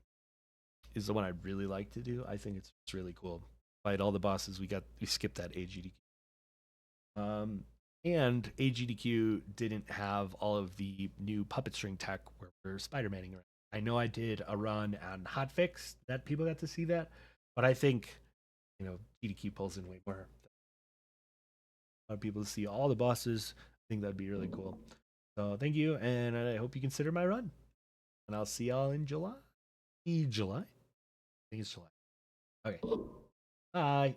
is the one I'd really like to do. I think it's really cool. Fight all the bosses. We skipped that AGDQ. And AGDQ didn't have all of the new puppet string tech where we're Spider-Maning around. I know I did a run on Hotfix that people got to see that, but I think, GDQ pulls in way more. A lot of people to see all the bosses. I think that'd be really cool. So thank you, and I hope you consider my run. And I'll see y'all in July. July? I think it's July. Okay. Bye.